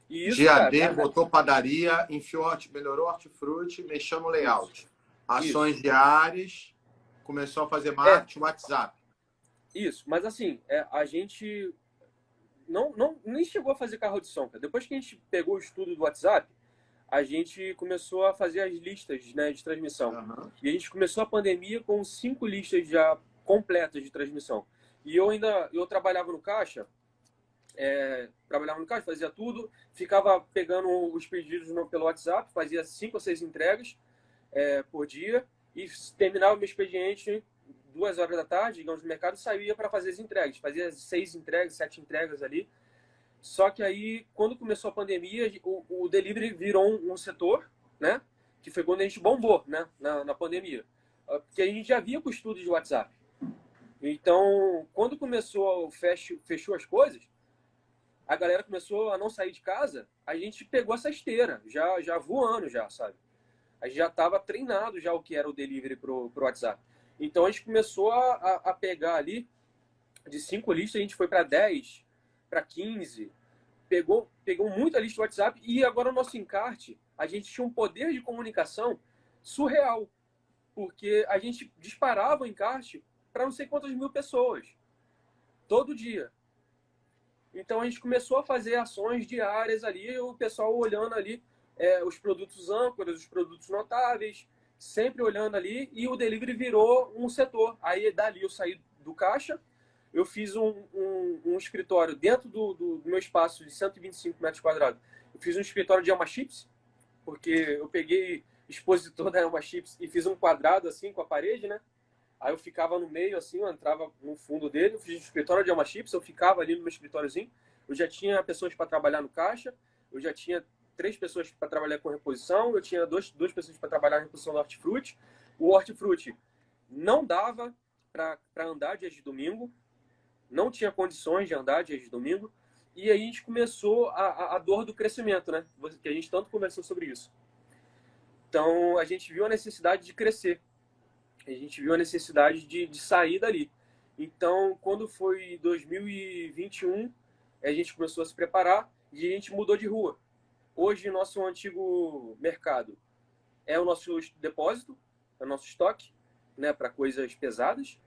Speaker 2: E isso,
Speaker 1: DAD,
Speaker 2: cara,
Speaker 1: botou padaria, enfiou, melhorou hortifruti, mexeu no layout. Ações diárias, começou a fazer marketing, WhatsApp.
Speaker 2: Isso, mas assim, a gente nem chegou a fazer carro de som, cara. Depois que a gente pegou o estudo do WhatsApp, a gente começou a fazer as listas, né, de transmissão.
Speaker 1: Uhum.
Speaker 2: E a gente começou a pandemia com 5 listas já completas de transmissão. E eu trabalhava no caixa, fazia tudo, ficava pegando os pedidos pelo WhatsApp, fazia 5 ou 6 entregas por dia e terminava o meu expediente 2 horas da tarde, digamos, no mercado, saía para fazer as entregas. Fazia 6 entregas, 7 entregas ali. Só que aí, quando começou a pandemia, o delivery virou um setor, né? Que foi quando a gente bombou, né? Na pandemia. Porque a gente já via com o estudo de WhatsApp. Então, quando começou, fechou as coisas, a galera começou a não sair de casa, a gente pegou essa esteira, já voando já, sabe? A gente já estava treinado já o que era o delivery pro WhatsApp. Então, a gente começou a pegar ali, de 5 listas, a gente foi para 10, para 15, pegou muita lista do WhatsApp e agora o nosso encarte, a gente tinha um poder de comunicação surreal, porque a gente disparava o encarte para não sei quantas mil pessoas, todo dia. Então a gente começou a fazer ações diárias ali, o pessoal olhando ali os produtos âncoras, os produtos notáveis, sempre olhando ali, e o delivery virou um setor. Aí dali eu saí do caixa, eu fiz um escritório dentro do meu espaço de 125 metros quadrados. Eu fiz um escritório de Alma Chips, porque eu peguei expositor da Alma Chips e fiz um quadrado assim com a parede, né? Aí eu ficava no meio, assim, eu entrava no fundo dele, eu fiz um escritório de Alma Chips, eu ficava ali no meu escritóriozinho, eu já tinha pessoas para trabalhar no caixa, eu já tinha 3 pessoas para trabalhar com reposição, eu tinha 2 pessoas para trabalhar na reposição do hortifruti. O hortifruti não dava para andar dias de domingo, não tinha condições de andar dias de domingo, e aí a gente começou a dor do crescimento, né? Que a gente tanto conversou sobre isso. Então, a gente viu a necessidade de crescer. A gente viu a necessidade de sair dali. Então, quando foi 2021, a gente começou a se preparar e a gente mudou de rua. Hoje, nosso antigo mercado é o nosso depósito, é o nosso estoque, né, para coisas pesadas.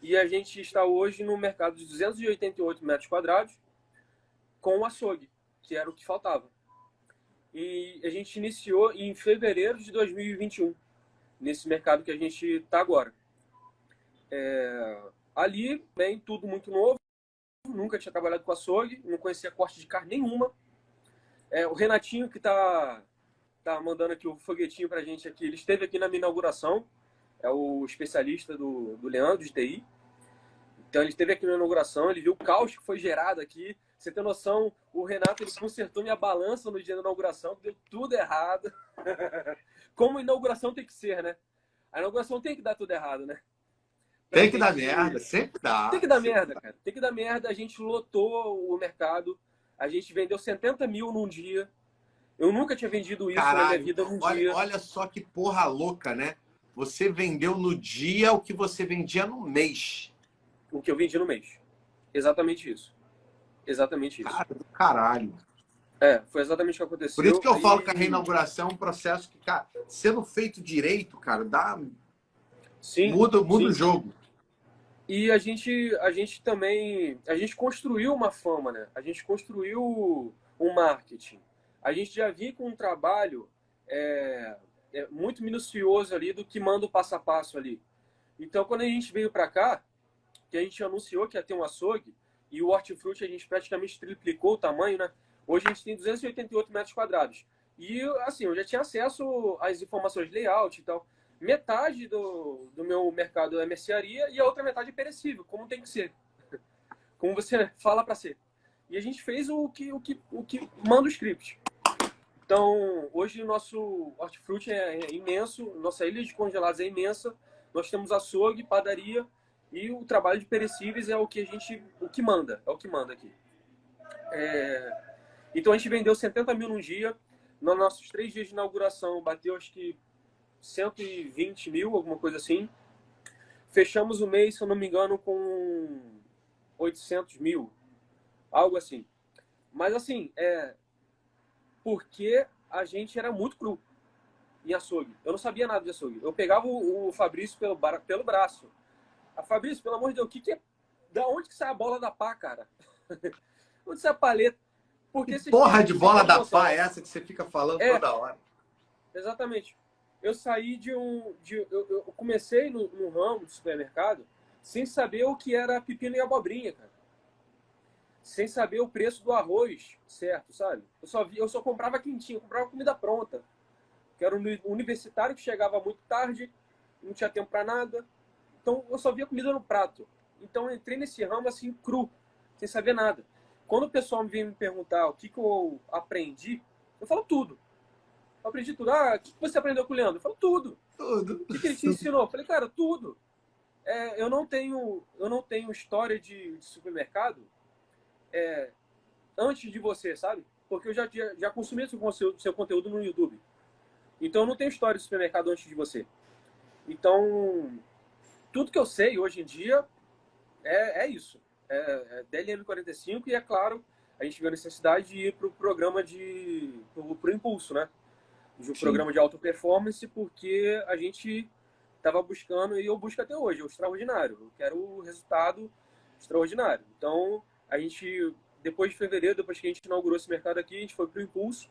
Speaker 2: E a gente está hoje no mercado de 288 metros quadrados com o açougue, que era o que faltava. E a gente iniciou em fevereiro de 2021, nesse mercado que a gente está agora. Ali, bem, tudo muito novo, nunca tinha trabalhado com açougue, não conhecia corte de carne nenhuma. O Renatinho, que tá mandando aqui o foguetinho pra gente aqui, ele esteve aqui na minha inauguração, é o especialista do Leandro, de TI. Então ele esteve aqui na inauguração, ele viu o caos que foi gerado aqui. Você tem noção, o Renato, ele consertou minha balança no dia da inauguração, deu tudo errado. Como inauguração tem que ser, né? A inauguração tem que dar tudo errado, né?
Speaker 1: Tem que dar merda, sempre dá.
Speaker 2: Tem que dar merda, cara. Tem que dar merda. A gente lotou o mercado, a gente vendeu 70 mil num dia. Eu nunca tinha vendido isso na minha vida num dia.
Speaker 1: Olha só que porra louca, né? Você vendeu no dia o que você vendia no mês.
Speaker 2: O que eu vendi no mês. Exatamente isso. Exatamente isso.
Speaker 1: Cara, do caralho.
Speaker 2: Foi exatamente o que aconteceu.
Speaker 1: Por isso que eu falo que a reinauguração é um processo que, cara, sendo feito direito, cara, muda o jogo.
Speaker 2: E a gente também, a gente construiu uma fama, né? A gente construiu um marketing. A gente já vinha com um trabalho muito minucioso ali do que manda o passo a passo ali. Então, quando a gente veio para cá, que a gente anunciou que ia ter um açougue, e o hortifruti a gente praticamente triplicou o tamanho, né? Hoje a gente tem 288 metros quadrados. E, assim, eu já tinha acesso às informações de layout e tal. Metade do meu mercado é mercearia e a outra metade é perecível, como tem que ser. Como você fala para ser. E a gente fez o que manda o script. Então, hoje o nosso hortifruti é imenso, nossa ilha de congelados é imensa. Nós temos açougue, padaria E o trabalho de perecíveis é o que o que manda aqui. Então a gente vendeu 70 mil num dia. Nos nossos 3 dias de inauguração, bateu acho que 120 mil, alguma coisa assim. Fechamos o mês, se eu não me engano, com 800 mil, algo assim. Mas assim, porque a gente era muito cru em açougue. Eu não sabia nada de açougue. Eu pegava o Fabrício pelo braço. Fabrício, pelo amor de Deus, da onde que sai a bola da pá, cara? Onde sai a paleta? Porque
Speaker 1: que porra de bola da pá é essa que você fica falando toda hora?
Speaker 2: Exatamente. Eu saí eu comecei no ramo de supermercado sem saber o que era pepino e abobrinha, cara. Sem saber o preço do arroz, certo, sabe? Eu só comprava quentinho, comprava comida pronta. Que era um universitário que chegava muito tarde, não tinha tempo para nada. Então eu só via comida no prato. Então eu entrei nesse ramo assim cru, sem saber nada. Quando o pessoal vem me perguntar o que eu aprendi, eu falo tudo. Eu aprendi tudo. O que você aprendeu com o Leandro? Eu falo tudo.
Speaker 1: Tudo.
Speaker 2: O que ele te ensinou? Eu falei, cara, tudo. Eu não tenho história de supermercado antes de você, sabe? Porque eu já consumi seu conteúdo no YouTube. Então eu não tenho história de supermercado antes de você. Então, tudo que eu sei hoje em dia é isso. DLM 45 e, é claro, a gente viu a necessidade de ir para o programa pro Impulso, né? O programa de alta performance, porque a gente estava buscando, e eu busco até hoje, o extraordinário. Eu quero o resultado extraordinário. Então, a gente, depois de fevereiro, depois que a gente inaugurou esse mercado aqui, a gente foi para o Impulso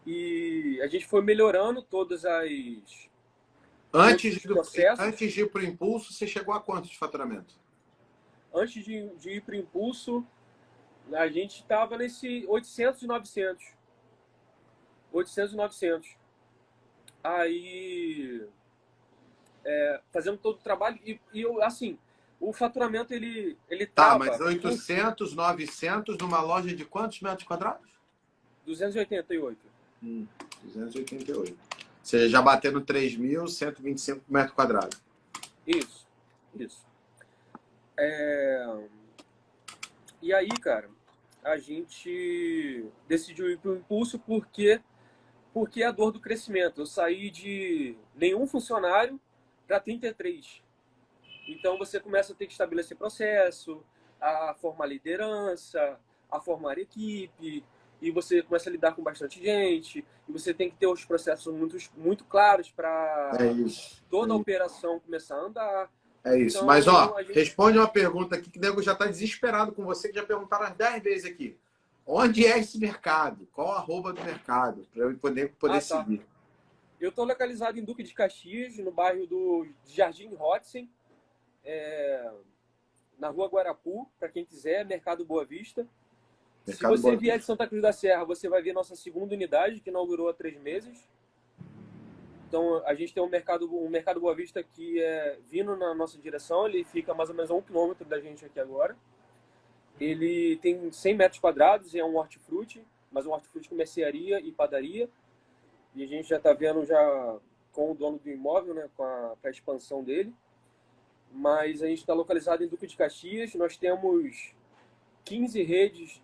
Speaker 2: e a gente foi melhorando todas as...
Speaker 1: Antes de ir para o Impulso, você chegou a quanto de faturamento?
Speaker 2: Antes de ir para o Impulso, a gente estava nesse 800 e 900. 800 e 900. Aí, fazendo todo o trabalho. E eu, assim, o faturamento, ele
Speaker 1: Tá, mas 800, 900 numa loja de quantos metros quadrados?
Speaker 2: 288.
Speaker 1: 288. Ou seja, já batendo 3.125 metros quadrados.
Speaker 2: Isso. E aí, cara, a gente decidiu ir para o Impulso porque é a dor do crescimento. Eu saí de nenhum funcionário para 33. Então você começa a ter que estabelecer processo, a formar liderança, a formar equipe, e você começa a lidar com bastante gente, e você tem que ter os processos muito claros para toda a operação começar a andar.
Speaker 1: É isso. Então, mas, responde uma pergunta aqui que o nego já está desesperado com você, que já perguntaram umas 10 vezes aqui. Onde é esse mercado? Qual a arroba do mercado? Para eu poder seguir.
Speaker 2: Eu estou localizado em Duque de Caxias, no bairro do Jardim Hudson, na Rua Guarapu, para quem quiser, Mercado Boa Vista. Se você vier de Santa Cruz da Serra, você vai ver nossa segunda unidade, que inaugurou há 3 meses. Então, a gente tem um mercado Boa Vista que vindo na nossa direção. Ele fica mais ou menos a 1 quilômetro da gente aqui agora. Ele tem 100 metros quadrados e é um hortifruti, mas um hortifruti com mercearia e padaria. E a gente já está vendo com o dono do imóvel, né, com a expansão dele. Mas a gente está localizado em Duque de Caxias. Nós temos 15 redes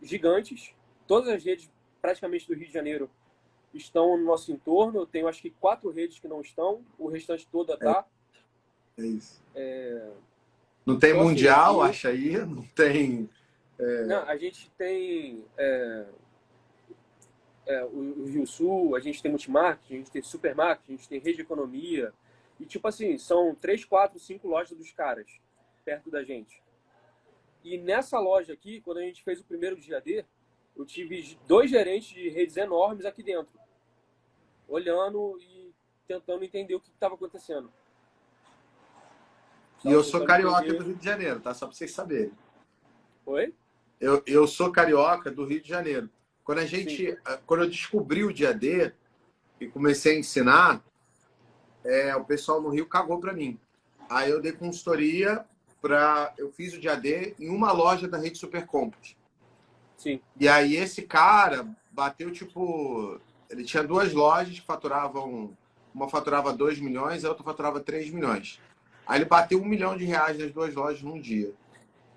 Speaker 2: gigantes. Todas as redes praticamente do Rio de Janeiro estão no nosso entorno. Eu tenho acho que 4 redes que não estão. O restante toda está.
Speaker 1: É isso. Não tem então, mundial, assim, acha aí? Não tem...
Speaker 2: Não, a gente tem o Rio Sul, a gente tem multimarket, a gente tem supermarket, a gente tem rede de economia. E, tipo assim, são 3, 4, 5 lojas dos caras perto da gente. E nessa loja aqui, quando a gente fez o primeiro dia D, eu tive 2 gerentes de redes enormes aqui dentro, olhando e tentando entender o que estava acontecendo.
Speaker 1: E eu sou carioca do Rio de Janeiro, tá? Só para vocês saberem.
Speaker 2: Oi?
Speaker 1: Eu sou carioca do Rio de Janeiro. Quando eu descobri o dia D e comecei a ensinar, o pessoal no Rio cagou para mim. Aí eu dei consultoria eu fiz o dia D em uma loja da rede Supercompras.
Speaker 2: Sim.
Speaker 1: E aí esse cara bateu, tipo... Ele tinha 2 lojas que faturavam... Uma faturava 2 milhões, a outra faturava 3 milhões. Aí ele bateu R$ 1 milhão nas duas lojas num dia.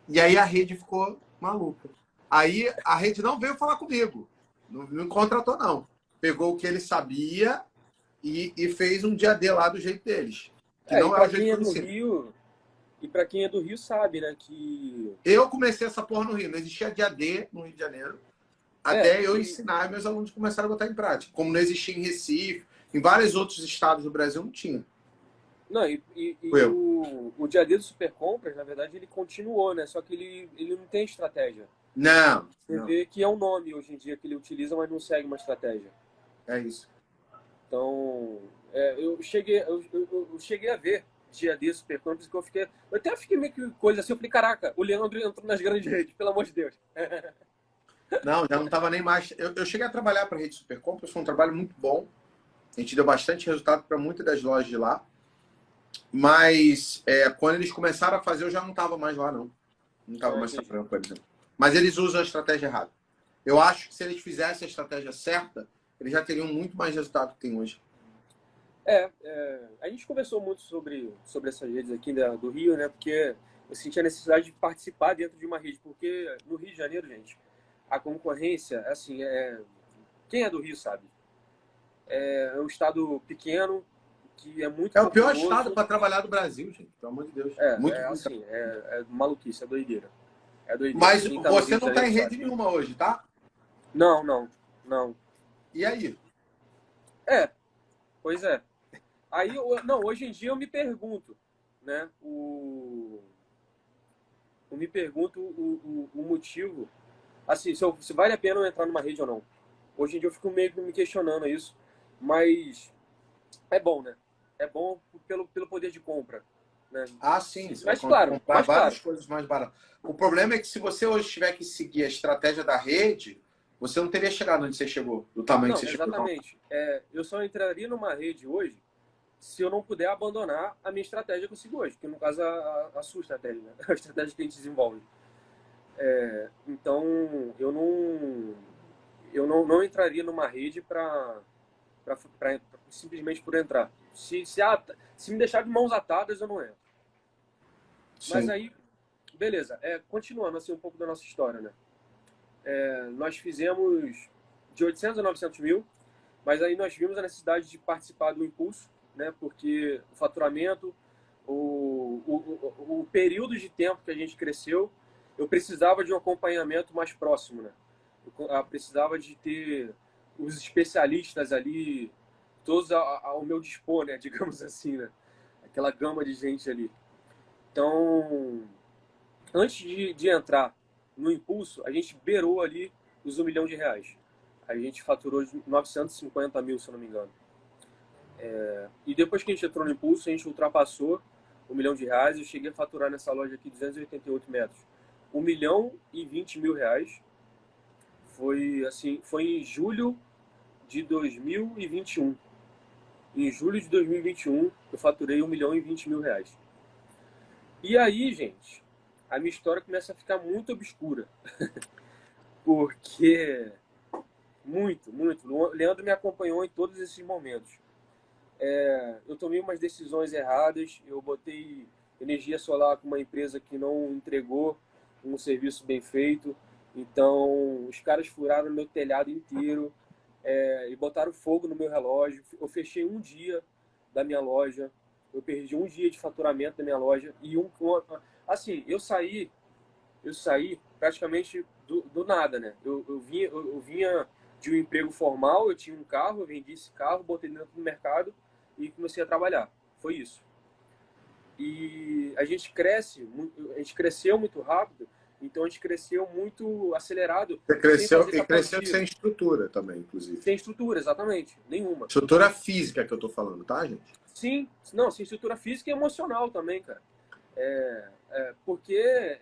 Speaker 1: E aí a rede ficou maluca. Aí a rede não veio falar comigo. Não contratou, não. Pegou o que ele sabia e fez um dia D lá do jeito deles. Que
Speaker 2: E
Speaker 1: não é
Speaker 2: para
Speaker 1: o jeito
Speaker 2: quem
Speaker 1: que
Speaker 2: é
Speaker 1: eu
Speaker 2: do
Speaker 1: ensino.
Speaker 2: Rio, sabe, né, que
Speaker 1: Eu comecei essa porra no Rio. Não existia dia D no Rio de Janeiro. Até eu ensinar e meus alunos começaram a botar em prática. Como não existia em Recife, em vários outros estados do Brasil não tinha.
Speaker 2: não, o dia D do Super Compras, na verdade, ele continuou, né? Só que ele não tem estratégia.
Speaker 1: Não,
Speaker 2: Você vê que é um nome hoje em dia que ele utiliza, mas não segue uma estratégia.
Speaker 1: é isso.
Speaker 2: Então, eu cheguei a ver dia D Super Compras que eu até fiquei meio que coisa assim, eu falei, caraca, o Leandro entrou nas grandes redes, pelo amor de Deus.
Speaker 1: Não, já não estava nem mais. Eu cheguei a trabalhar para a Rede Supercompras, foi um trabalho muito bom. A gente deu bastante resultado para muitas das lojas de lá. Mas quando eles começaram a fazer, eu já não estava mais lá, não. Não estava mais
Speaker 2: Entendi.
Speaker 1: trabalhando, por exemplo. Mas eles usam a estratégia errada. Eu acho que se eles fizessem a estratégia certa, eles já teriam muito mais resultado que tem hoje.
Speaker 2: A gente conversou muito sobre essas redes aqui do Rio, né? Porque eu senti a necessidade de participar dentro de uma rede. Porque no Rio de Janeiro, gente, a concorrência, assim, quem é do Rio sabe. É um estado pequeno, que é muito
Speaker 1: É o pior
Speaker 2: populoso.
Speaker 1: estado para trabalhar do Brasil, gente. Pelo amor de Deus. Muito
Speaker 2: Assim, maluquice, é doideira. É doideira.
Speaker 1: Mas
Speaker 2: Quem tá no
Speaker 1: você
Speaker 2: Rio de
Speaker 1: não está em
Speaker 2: Janeiro
Speaker 1: rede
Speaker 2: sabe.
Speaker 1: nenhuma hoje, tá?
Speaker 2: Não.
Speaker 1: E aí?
Speaker 2: Pois é. Aí, não, hoje em dia eu me pergunto, né? Eu me pergunto o motivo, assim, se vale a pena eu entrar numa rede ou não. Hoje em dia eu fico meio que me questionando isso, mas é bom, né? É bom pelo poder de compra, né?
Speaker 1: Ah, sim. Você
Speaker 2: Mas
Speaker 1: vai
Speaker 2: claro,
Speaker 1: comprar várias coisas mais baratas. O problema é que se você hoje tiver que seguir a estratégia da rede, você não teria chegado onde você chegou, do tamanho que
Speaker 2: não,
Speaker 1: você chegou. Não.
Speaker 2: exatamente. Eu só entraria numa rede hoje se eu não puder abandonar a minha estratégia que eu sigo hoje, que no caso é a sua estratégia, né? A estratégia que a gente desenvolve. Então, eu não entraria numa rede para simplesmente por entrar. Se me deixar de mãos atadas, eu não entro. Mas
Speaker 1: Sim.
Speaker 2: aí, beleza. Continuando assim um pouco da nossa história, né? Nós fizemos de 800 a 900 mil, mas aí nós vimos a necessidade de participar do impulso, né? Porque o faturamento, o período de tempo que a gente cresceu, eu precisava de um acompanhamento mais próximo, né? Eu precisava de ter os especialistas ali, todos ao meu dispor, né? Digamos assim, né? Aquela gama de gente ali. Então, antes de entrar no impulso, a gente beirou ali os R$ 1 milhão. A gente faturou 950 mil, se eu não me engano. E depois que a gente entrou no impulso, a gente ultrapassou R$ 1 milhão. Eu cheguei a faturar nessa loja aqui 288 metros. R$ 1 milhão e 20 mil. Foi em julho de 2021. Em julho de 2021, eu faturei R$ 1 milhão e 20 mil. E aí, gente, a minha história começa a ficar muito obscura. Porque muito. O Leandro me acompanhou em todos esses momentos. Eu tomei umas decisões erradas, eu botei energia solar com uma empresa que não entregou um serviço bem feito. Então, os caras furaram meu telhado inteiro e botaram fogo no meu relógio. Eu fechei um dia da minha loja, eu perdi um dia de faturamento da minha loja. Assim, eu saí praticamente do nada, né? Eu vinha de um emprego formal, eu tinha um carro, eu vendi esse carro, botei dentro do mercado e comecei a trabalhar. Foi isso. E a gente cresceu muito rápido, então a gente cresceu muito acelerado,
Speaker 1: Você cresceu sem estrutura também, inclusive.
Speaker 2: Sem estrutura, exatamente, nenhuma.
Speaker 1: Estrutura física que eu tô falando, tá, gente?
Speaker 2: Sim, não, sem estrutura física e emocional também, cara. Porque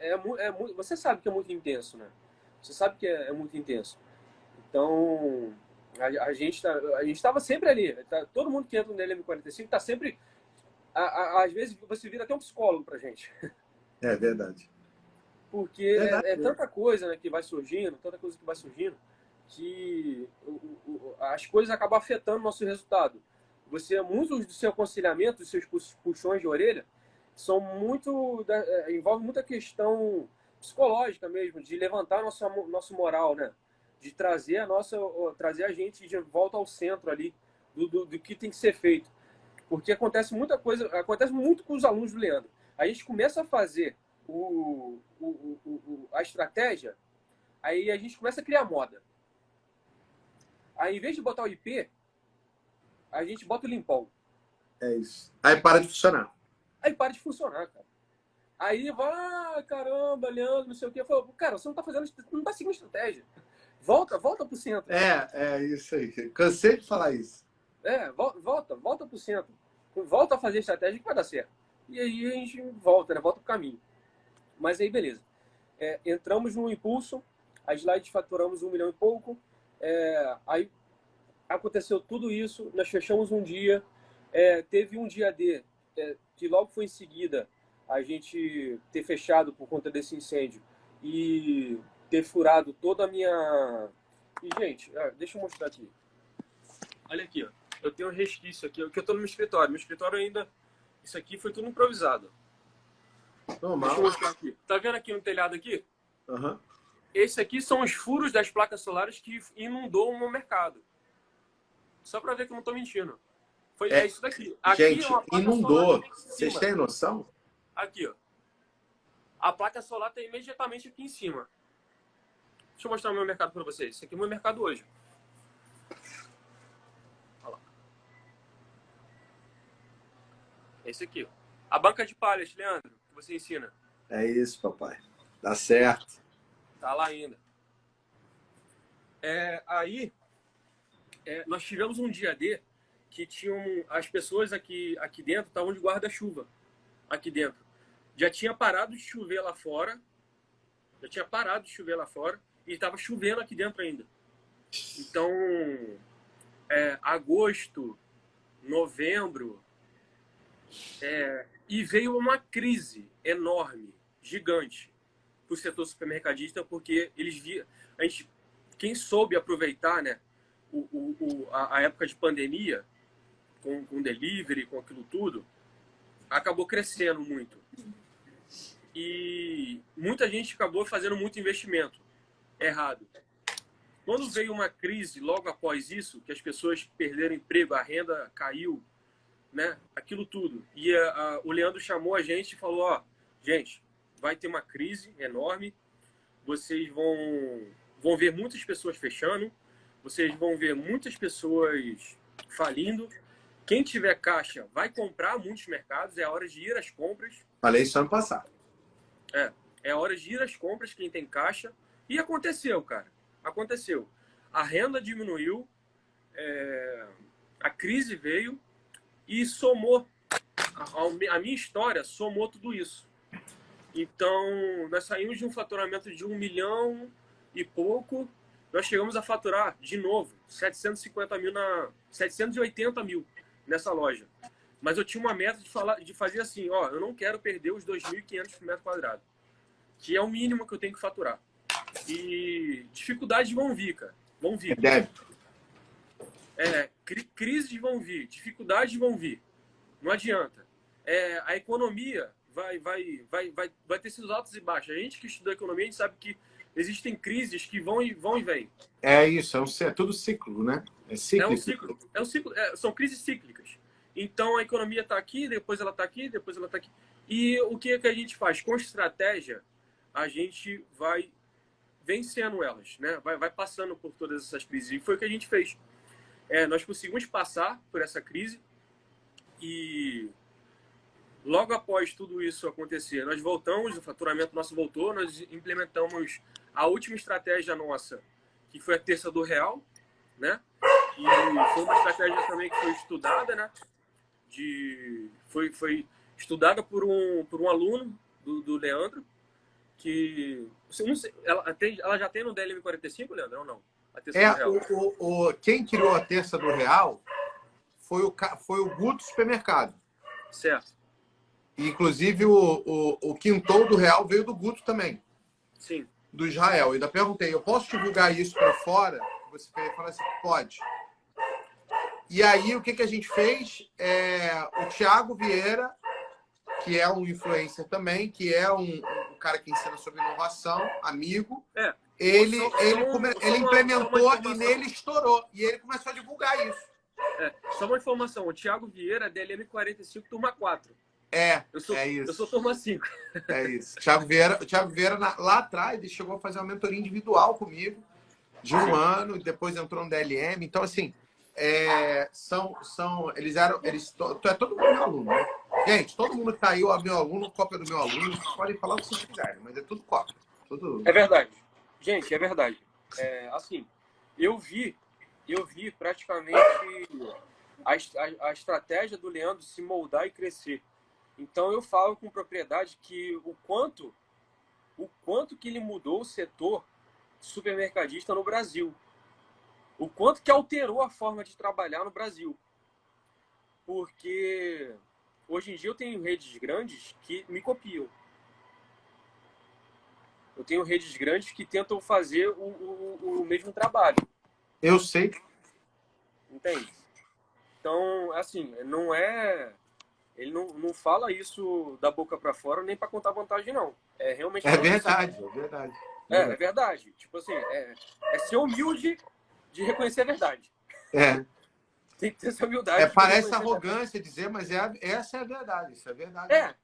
Speaker 2: você sabe que é muito intenso, né? Você sabe que é muito intenso. Então, a gente estava sempre ali. Todo mundo que entra no LM45 está sempre. Às vezes você vira até um psicólogo pra gente.
Speaker 1: É verdade.
Speaker 2: Porque tanta coisa, né, que vai surgindo, que as coisas acabam afetando o nosso resultado. Muitos do seu aconselhamento, dos seus puxões de orelha, são envolve muita questão psicológica mesmo, de levantar nosso moral, né? De trazer a gente de volta ao centro ali do que tem que ser feito. Porque acontece muito com os alunos do Leandro. A gente começa a fazer a estratégia, aí a gente começa a criar moda. Aí, em vez de botar o IP, a gente bota o limpão.
Speaker 1: É isso. Aí para de funcionar.
Speaker 2: Aí para de funcionar, cara. Aí vai, caramba, Leandro, não sei o quê. Eu falo, cara, você não tá seguindo estratégia. Volta pro centro.
Speaker 1: É isso aí. Cansei de falar isso.
Speaker 2: Volta pro centro. Volta a fazer estratégia que vai dar certo. E aí a gente volta, né? Volta pro caminho. Mas aí, beleza. Entramos no impulso, a Slide faturamos 1 milhão e pouco. Aí aconteceu tudo isso, nós fechamos um dia. Teve um dia D, que logo foi em seguida a gente ter fechado por conta desse incêndio e ter furado toda a minha... E, gente, deixa eu mostrar aqui. Olha aqui, ó. Eu tenho um resquício aqui, que eu tô no meu escritório. Meu escritório ainda... Isso aqui foi tudo improvisado.
Speaker 1: Normal.
Speaker 2: Deixa eu mostrar aqui. Tá vendo aqui no telhado aqui?
Speaker 1: Uhum.
Speaker 2: Esse aqui são os furos das placas solares que inundou o meu mercado. Só para ver que eu não tô mentindo. É isso daqui. Aqui
Speaker 1: gente, inundou. Vocês têm noção?
Speaker 2: Aqui, ó. A placa solar está imediatamente aqui em cima. Deixa eu mostrar o meu mercado para vocês. Esse aqui é o meu mercado hoje. Olha lá. Esse aqui, ó. A banca de palhas, Leandro, que você ensina.
Speaker 1: É isso, papai. Dá certo.
Speaker 2: Tá lá ainda. Aí, nós tivemos um dia D que tinham as pessoas aqui dentro estavam de guarda-chuva aqui dentro. Já tinha parado de chover lá fora. E estava chovendo aqui dentro ainda. Então, agosto, novembro, e veio uma crise enorme, gigante, para o setor supermercadista, porque eles viam... Quem soube aproveitar, né, a época de pandemia, com delivery, com aquilo tudo, acabou crescendo muito. E muita gente acabou fazendo muito investimento errado. Quando veio uma crise logo após isso, que as pessoas perderam emprego, a renda caiu, né, aquilo tudo. E o Leandro chamou a gente e falou, ó, gente, vai ter uma crise enorme, vocês vão ver muitas pessoas fechando, vocês vão ver muitas pessoas falindo. Quem tiver caixa vai comprar muitos mercados, é a hora de ir às compras.
Speaker 1: Falei isso ano passado.
Speaker 2: É a hora de ir às compras, quem tem caixa. E aconteceu, cara. Aconteceu. A renda diminuiu, a crise veio e somou. A minha história somou tudo isso. Então, nós saímos de um faturamento de 1 milhão e pouco, nós chegamos a faturar, de novo, 780 mil nessa loja. Mas eu tinha uma meta de fazer assim, ó, eu não quero perder os 2.500 por metro quadrado, que é o mínimo que eu tenho que faturar. E dificuldades vão vir, cara. Vão vir. Crises vão vir, dificuldades vão vir. Não adianta. A economia vai ter seus altos e baixos. A gente que estudou economia, a gente sabe que existem crises que vão e vêm.
Speaker 1: É isso, é tudo ciclo, né? É cíclico.
Speaker 2: É um ciclo. São crises cíclicas. Então a economia está aqui, depois ela está aqui, depois ela está aqui. E o que a gente faz? Com estratégia, a gente vai vencendo elas, né? Vai passando por todas essas crises. E foi o que a gente fez. Nós conseguimos passar por essa crise e logo após tudo isso acontecer, nós voltamos, o faturamento nosso voltou, nós implementamos a última estratégia nossa, que foi a terça do real, né? E foi uma estratégia também que foi estudada, né? Foi estudada por um aluno do Leandro, que não sei, ela já tem no DLM45, Leandro, ou não? A terça do real.
Speaker 1: Quem criou a terça do real foi o Guto Supermercado.
Speaker 2: Certo.
Speaker 1: Inclusive, o quintou do real veio do Guto também.
Speaker 2: Sim.
Speaker 1: Do Israel. Eu ainda perguntei, eu posso divulgar isso para fora? Você falou assim, pode. E aí, o que a gente fez? O Thiago Vieira, que é um influencer também, que é um cara que ensina sobre inovação, amigo. Ele implementou e nele estourou. E ele começou a divulgar isso.
Speaker 2: Só uma informação. O Thiago Vieira, DLM45, turma 4.
Speaker 1: É isso.
Speaker 2: Eu sou turma 5.
Speaker 1: É isso. O Thiago Vieira lá atrás, ele chegou a fazer uma mentoria individual comigo, de um ano, e depois entrou no DLM. Então, assim, tu é todo mundo meu aluno, né? Gente, todo mundo que tá aí, ó, meu aluno, cópia do meu aluno, vocês podem falar o que vocês quiserem, mas é tudo cópia. Tudo...
Speaker 2: É verdade. Gente, é verdade. Assim, eu vi praticamente a estratégia do Leandro se moldar e crescer. Então, eu falo com propriedade que o quanto que ele mudou o setor supermercadista no Brasil. O quanto que alterou a forma de trabalhar no Brasil. Porque hoje em dia eu tenho redes grandes que me copiam. Eu tenho redes grandes que tentam fazer o mesmo trabalho.
Speaker 1: Eu sei.
Speaker 2: Entende? Então, assim, não é... Ele não fala isso da boca para fora nem para contar vantagem, não. É realmente...
Speaker 1: É verdade, é verdade.
Speaker 2: É verdade. Tipo assim, é ser humilde de reconhecer a verdade. Tem que ter essa humildade.
Speaker 1: Parece arrogância dizer, mas essa é a verdade. Isso é verdade.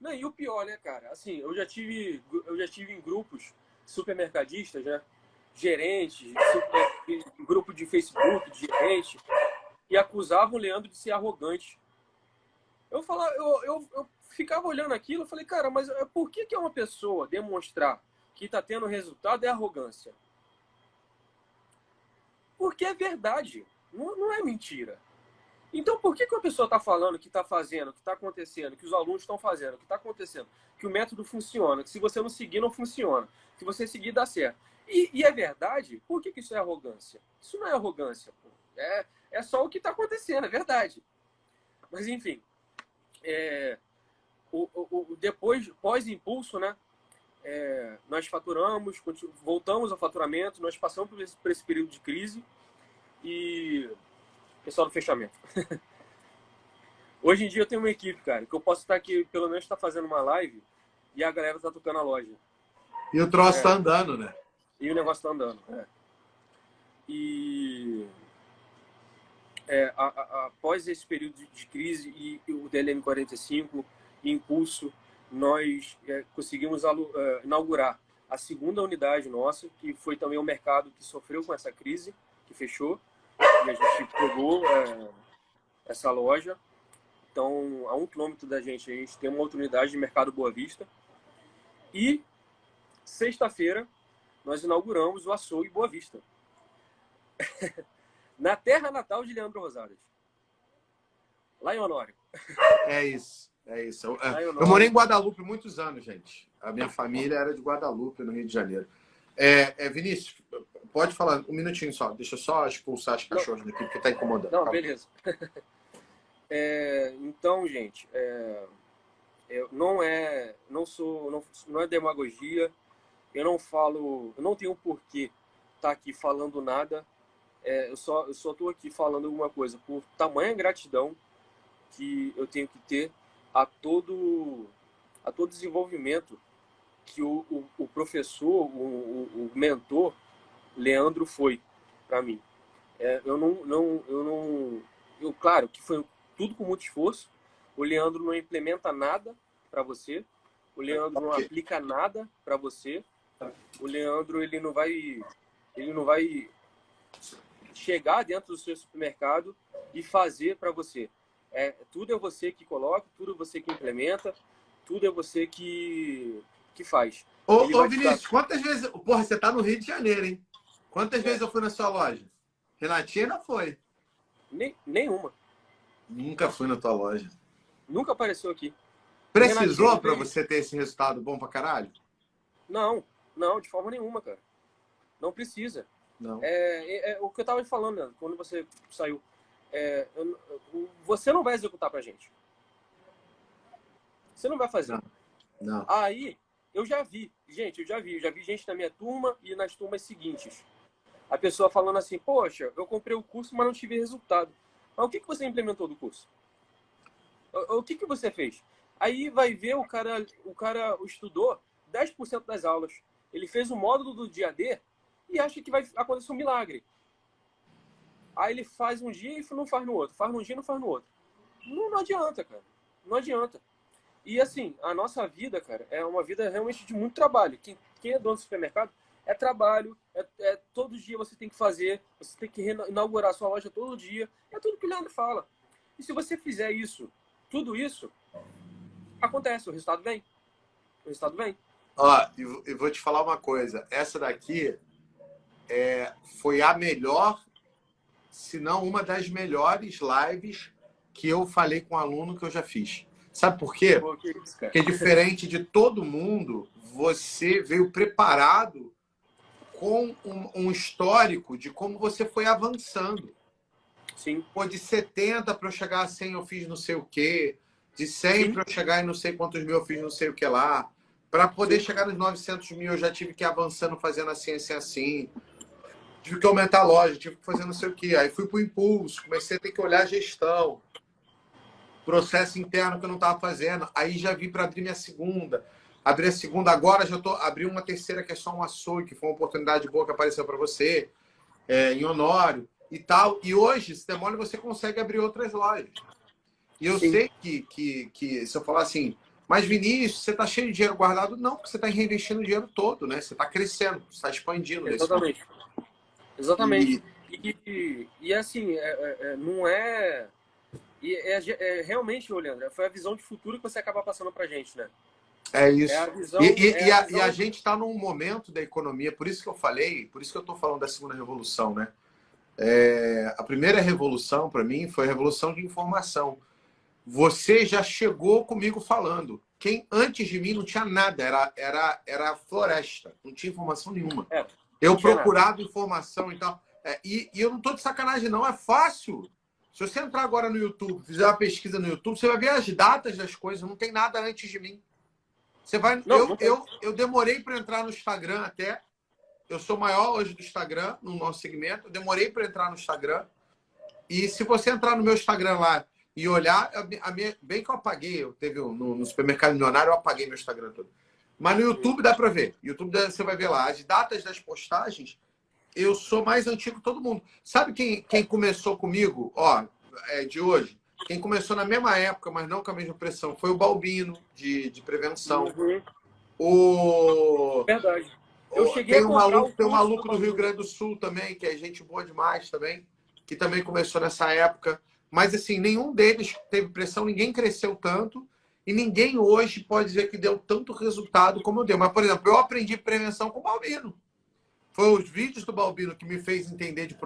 Speaker 2: Não, e o pior, né, cara? Assim, eu já tive em grupos supermercadistas, né? Gerentes, grupo de Facebook, de gerente, e acusavam o Leandro de ser arrogante. Eu ficava olhando aquilo e falei, cara, mas por que uma pessoa demonstrar que está tendo resultado é arrogância? Porque é verdade, não é mentira. Então, por que uma pessoa está falando que está fazendo, que está acontecendo, que os alunos estão fazendo, que está acontecendo, que o método funciona, que se você não seguir, não funciona, que você seguir, dá certo? E é verdade, por que isso é arrogância? Isso não é arrogância, pô. É só o que está acontecendo, é verdade. Mas, enfim, depois, pós-impulso, né? Nós faturamos, voltamos ao faturamento, nós passamos por esse período de crise e... Pessoal do fechamento. Hoje em dia eu tenho uma equipe, cara, que eu posso estar aqui, pelo menos estar fazendo uma live e a galera tá tocando a loja.
Speaker 1: E o troço tá andando, né?
Speaker 2: E o negócio tá andando. E após esse período de crise e o DLM45 e impulso, nós conseguimos inaugurar a segunda unidade nossa, que foi também o mercado que sofreu com essa crise, que fechou. E a gente pegou essa loja. Então, a 1 quilômetro da gente, a gente tem uma outra unidade de Mercado Boa Vista. E, sexta-feira, nós inauguramos o Açougue Boa Vista. Na terra natal de Leandro Rosales. Lá em Honório.
Speaker 1: É isso. Eu morei em Guadalupe muitos anos, gente. A minha família era de Guadalupe, no Rio de Janeiro. Vinícius, pode falar um minutinho só. Deixa eu só expulsar as cachorras daqui, porque tá incomodando.
Speaker 2: Não, beleza. Então, gente, não é demagogia. Eu não tenho porquê estar aqui falando nada. Eu só estou aqui falando alguma coisa por tamanha gratidão que eu tenho que ter a todo desenvolvimento que o professor, o mentor, Leandro foi para mim. Claro que foi tudo com muito esforço. O Leandro não implementa nada para você. O Leandro não aplica nada para você. O Leandro ele não vai chegar dentro do seu supermercado e fazer para você. Tudo é você que coloca, tudo é você que implementa, tudo é você que faz.
Speaker 1: Ô Vinícius, quantas vezes... Porra, você tá no Rio de Janeiro, hein? Quantas vezes eu fui na sua loja? Renatinha não foi.
Speaker 2: Nenhuma.
Speaker 1: Nunca fui na tua loja.
Speaker 2: Nunca apareceu aqui.
Speaker 1: Precisou para você ter esse resultado bom pra caralho?
Speaker 2: Não, de forma nenhuma, cara. Não precisa.
Speaker 1: Não.
Speaker 2: O que eu tava falando, né, quando você saiu. Você não vai executar pra gente. Você não vai fazer.
Speaker 1: Não.
Speaker 2: Aí, eu já vi gente na minha turma e nas turmas seguintes. A pessoa falando assim, poxa, eu comprei o curso, mas não tive resultado. Mas o que você implementou do curso? O que você fez? Aí vai ver o cara estudou 10% das aulas. Ele fez o módulo do dia D e acha que vai acontecer um milagre. Aí ele faz um dia e não faz no outro. Faz num dia e não faz no outro. Não adianta, cara. Não adianta. E assim, a nossa vida, cara, é uma vida realmente de muito trabalho. Quem é dono do supermercado é trabalho, todo dia você tem que fazer, você tem que inaugurar a sua loja todo dia. É tudo que o Leandro fala. E se você fizer isso, tudo isso, acontece, o resultado vem. O resultado vem.
Speaker 1: Ó, eu vou te falar uma coisa. Essa daqui foi a melhor, se não uma das melhores lives que eu falei com um aluno que eu já fiz. Sabe por quê?
Speaker 2: Pô, que isso, cara.
Speaker 1: Porque diferente de todo mundo, você veio preparado com um histórico de como você foi avançando.
Speaker 2: Sim.
Speaker 1: Pô, de 70 para eu chegar a 100 eu fiz não sei o quê. De 100 para eu chegar em não sei quantos mil eu fiz não sei o que lá. Para poder chegar nos 900 mil eu já tive que ir avançando fazendo assim, assim, assim. Tive que aumentar a loja, tive que fazer não sei o quê. Aí fui para o impulso, comecei a ter que olhar a gestão. Processo interno que eu não estava fazendo. Aí já vi para abrir minha segunda. Abri a segunda, agora já abri uma terceira que é só um açougue, que foi uma oportunidade boa que apareceu para você, em Honório e tal. E hoje, se demora, você consegue abrir outras lojas. E eu sei que se eu falar assim, mas Vinícius, você está cheio de dinheiro guardado? Não, porque você está reinvestindo o dinheiro todo, né? Você está crescendo, você está expandindo.
Speaker 2: Exatamente. Exatamente. E assim, não é... realmente, Leandro, foi a visão de futuro que você acaba passando pra gente, né?
Speaker 1: É isso.
Speaker 2: É a visão,
Speaker 1: e a gente está num momento da economia, por isso que eu falei, por isso que eu estou falando da segunda revolução, né? A primeira revolução, para mim, foi a revolução de informação. Você já chegou comigo falando. Quem antes de mim não tinha nada, era floresta, não tinha informação nenhuma. Eu procurava informação e tal. E eu não estou de sacanagem, não, é fácil. Se você entrar agora no YouTube, fizer uma pesquisa no YouTube, você vai ver as datas das coisas, não tem nada antes de mim. Você vai. Eu demorei para entrar no Instagram até. Eu sou maior hoje do Instagram, no nosso segmento. Eu demorei para entrar no Instagram. E se você entrar no meu Instagram lá e olhar, bem que eu apaguei, no supermercado milionário, eu apaguei meu Instagram todo. Mas no YouTube dá para ver. YouTube você vai ver lá. As datas das postagens, eu sou mais antigo que todo mundo. Sabe quem começou comigo, de hoje? Quem começou na mesma época, mas não com a mesma pressão, foi o Balbino, de prevenção.
Speaker 2: Verdade. Eu cheguei
Speaker 1: tem um maluco do Rio Grande do Sul também, que é gente boa demais também, que também começou nessa época. Mas, assim, nenhum deles teve pressão, ninguém cresceu tanto, e ninguém hoje pode dizer que deu tanto resultado como eu dei. Mas, por exemplo, eu aprendi prevenção com o Balbino. Foi os vídeos do Balbino que me fez entender de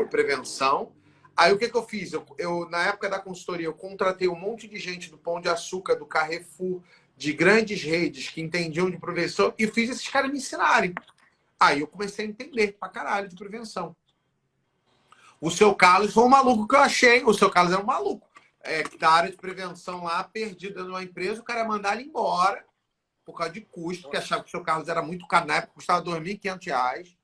Speaker 1: prevenção. Aí o que eu fiz? Eu, na época da consultoria, eu contratei um monte de gente do Pão de Açúcar, do Carrefour, de grandes redes que entendiam de prevenção e fiz esses caras me ensinarem. Aí eu comecei a entender pra caralho de prevenção. O seu Carlos foi um maluco que eu achei. O seu Carlos era um maluco. Da área de prevenção lá, perdido numa empresa, o cara ia mandar ele embora por causa de custo, porque achava que o seu Carlos era muito caro. Na época custava R$ 2.500.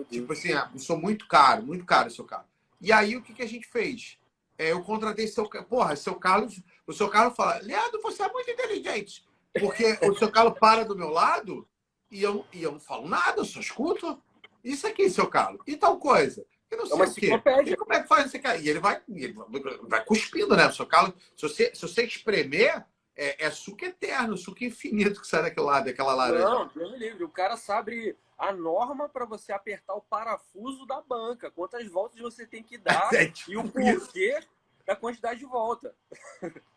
Speaker 1: Tipo assim, eu sou muito caro o seu Carlos. E aí, o que a gente fez? Eu contratei seu... Porra, o seu Carlos fala, Leandro, você é muito inteligente. Porque o seu Carlos para do meu lado e eu não falo nada, eu só escuto. Isso aqui, seu Carlos. E tal coisa. E não sei o quê. E como é que faz esse cara? E ele vai cuspindo, né? O seu Carlos, se você espremer, é suco eterno, suco infinito que sai daquela laranja.
Speaker 2: Não, Deus me livre. O cara sabe a norma para você apertar o parafuso da banca, quantas voltas você tem que dar e o porquê da quantidade de volta.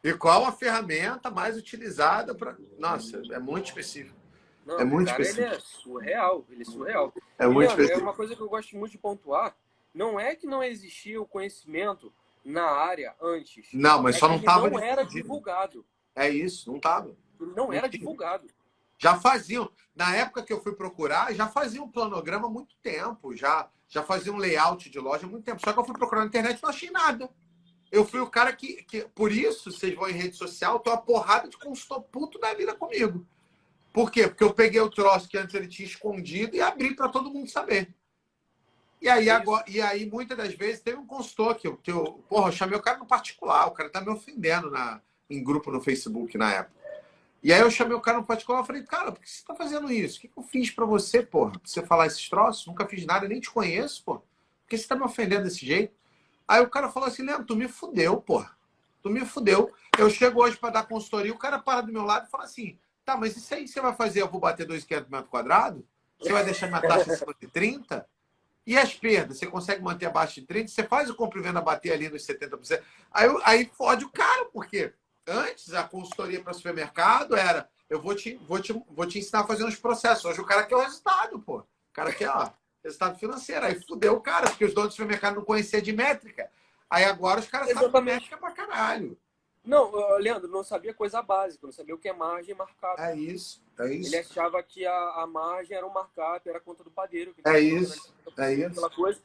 Speaker 1: E qual a ferramenta mais utilizada para... Nossa, é muito específico.
Speaker 2: Não, muito específico. Ele é surreal.
Speaker 1: É muito específico.
Speaker 2: É uma coisa que eu gosto muito de pontuar. Não é que não existia o conhecimento na área antes.
Speaker 1: Não, mas só não estava...
Speaker 2: Não era divulgado.
Speaker 1: É isso, não estava.
Speaker 2: Não era divulgado.
Speaker 1: Já faziam. Na época que eu fui procurar, já faziam um planograma há muito tempo. Já faziam um layout de loja há muito tempo. Só que eu fui procurar na internet e não achei nada. Eu fui o cara que... Por isso, vocês vão em rede social, tem uma porrada de consultor puto da vida comigo. Por quê? Porque eu peguei o troço que antes ele tinha escondido e abri para todo mundo saber. E aí, muitas das vezes, teve um consultor que eu chamei o cara no particular. O cara tá me ofendendo em grupo no Facebook na época. E aí eu chamei o cara no particular e falei, cara, por que você tá fazendo isso? O que eu fiz pra você, porra? Pra você falar esses troços? Nunca fiz nada, nem te conheço, porra. Por que você tá me ofendendo desse jeito? Aí o cara falou assim, Leandro, tu me fudeu, porra. Tu me fudeu. Eu chego hoje pra dar consultoria, o cara para do meu lado e fala assim, tá, mas isso aí você vai fazer, eu vou bater 2.500 metros quadrados? Você vai deixar minha taxa acima de 30? E as perdas? Você consegue manter abaixo de 30? Você faz o compra e venda bater ali nos 70%? Aí fode o cara, por quê? Antes, a consultoria para supermercado era eu vou te ensinar a fazer uns processos. Hoje o cara quer o resultado, pô. O cara quer, ó, resultado financeiro. Aí fudeu o cara, porque os donos do supermercado não conheciam de métrica. Aí agora os caras sabem de métrica pra caralho.
Speaker 2: Não, Leandro, não sabia coisa básica, não sabia o que é margem e markup.
Speaker 1: É isso, é isso.
Speaker 2: Ele achava que a margem era um markup, era a conta do padeiro. Que
Speaker 1: é isso, é isso.
Speaker 2: Aquela coisa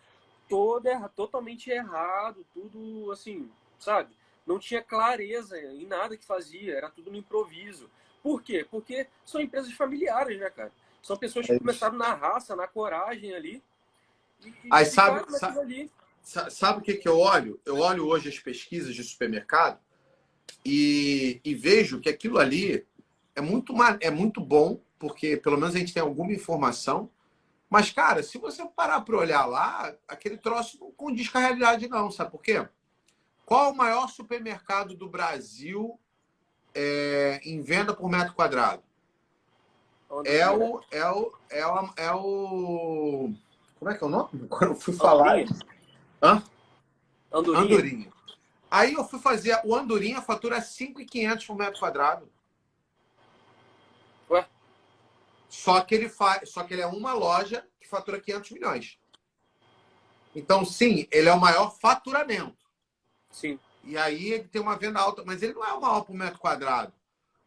Speaker 2: totalmente errado, tudo assim, sabe? Não tinha clareza em nada que fazia, era tudo no improviso. Por quê? Porque são empresas familiares, né, cara? São pessoas que começaram na raça, na coragem ali.
Speaker 1: Aí sabe o que eu olho? Eu olho hoje as pesquisas de supermercado e vejo que aquilo ali é muito bom, porque pelo menos a gente tem alguma informação. Mas, cara, se você parar para olhar lá, aquele troço não condiz com a realidade, não. Sabe por quê? Qual o maior supermercado do Brasil em venda por metro quadrado? É o... Como é que é o nome? Quando eu fui falar... Andorinha. Aí eu fui fazer... O Andorinha fatura 5.500 por metro quadrado.
Speaker 2: Ué?
Speaker 1: Só que ele é uma loja que fatura 500 milhões. Então, sim, ele é o maior faturamento.
Speaker 2: Sim.
Speaker 1: E aí ele tem uma venda alta, mas ele não é o maior por metro quadrado.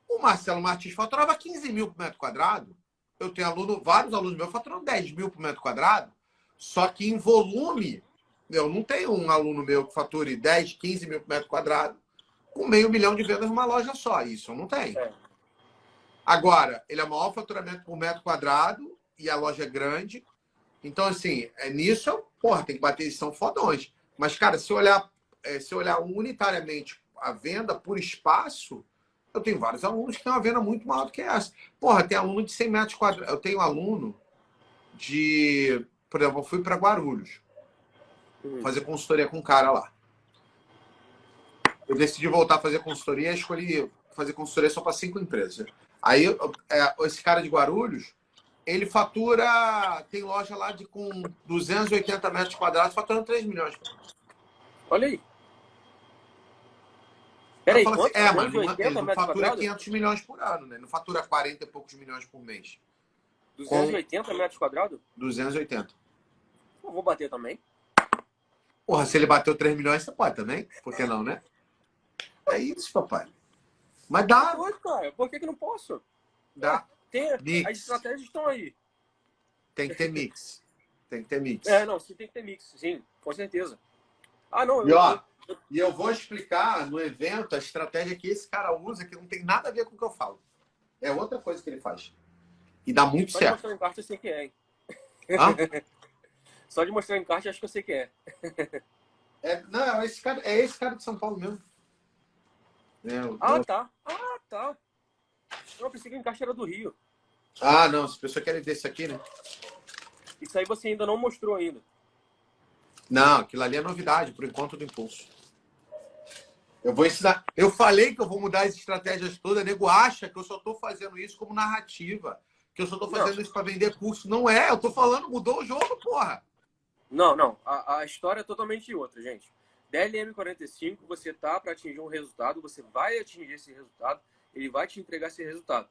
Speaker 1: O Marcelo Martins faturava 15 mil por metro quadrado. Eu tenho vários alunos meus faturando 10 mil por metro quadrado. Só que em volume, eu não tenho um aluno meu que fature 10, 15 mil por metro quadrado com 500 mil de vendas numa loja só. Isso eu não tenho. Agora, ele é o maior faturamento por metro quadrado e a loja é grande. Então, assim, nisso, tem que bater, eles são fodões. Mas, cara, se eu olhar unitariamente a venda por espaço, eu tenho vários alunos que têm uma venda muito maior do que essa. Tem aluno de 100 metros quadrados. Eu tenho aluno de... Por exemplo, eu fui para Guarulhos fazer consultoria com um cara lá. Eu decidi voltar a fazer consultoria e escolhi fazer consultoria só para 5 empresas. Aí, esse cara de Guarulhos, ele fatura... Tem loja lá com 280 metros quadrados, faturando 3 milhões.
Speaker 2: Olha aí. Peraí,
Speaker 1: mas ele não fatura
Speaker 2: quadrados?
Speaker 1: 500 milhões por ano, né? Não fatura 40 e poucos milhões por mês.
Speaker 2: 280 metros quadrados?
Speaker 1: 280.
Speaker 2: Eu vou bater também.
Speaker 1: Porra, se ele bateu 3 milhões, você pode também? Por que não, né? É isso, papai. Mas dá.
Speaker 2: Pode, cara. Por que não posso?
Speaker 1: Dá.
Speaker 2: As estratégias estão aí.
Speaker 1: Tem que ter mix. Tem que ter mix.
Speaker 2: Não, sim, tem que ter mix. Sim, com certeza. Não,
Speaker 1: e eu vou explicar no evento a estratégia que esse cara usa, que não tem nada a ver com o que eu falo. É outra coisa que ele faz. E dá muito
Speaker 2: Só
Speaker 1: certo.
Speaker 2: de mostrar o encarte, eu sei que é, hein?
Speaker 1: Hã?
Speaker 2: Só de mostrar o encarte, acho que eu sei que é.
Speaker 1: Não, esse cara de São Paulo mesmo.
Speaker 2: Tá. Não, eu pensei que o encarte era do Rio.
Speaker 1: Não. Se a pessoa quer desse aqui, né?
Speaker 2: Isso aí você ainda não mostrou ainda.
Speaker 1: Não, aquilo ali é novidade pro Encontro do Impulso. Eu vou ensinar. Eu falei que eu vou mudar as estratégias todas. O nego acha que eu só tô fazendo isso como narrativa. Que eu só tô fazendo isso para vender curso. Não é, eu tô falando, mudou o jogo, porra.
Speaker 2: Não. A história é totalmente outra, gente. DLM 45, você tá para atingir um resultado, você vai atingir esse resultado, ele vai te entregar esse resultado.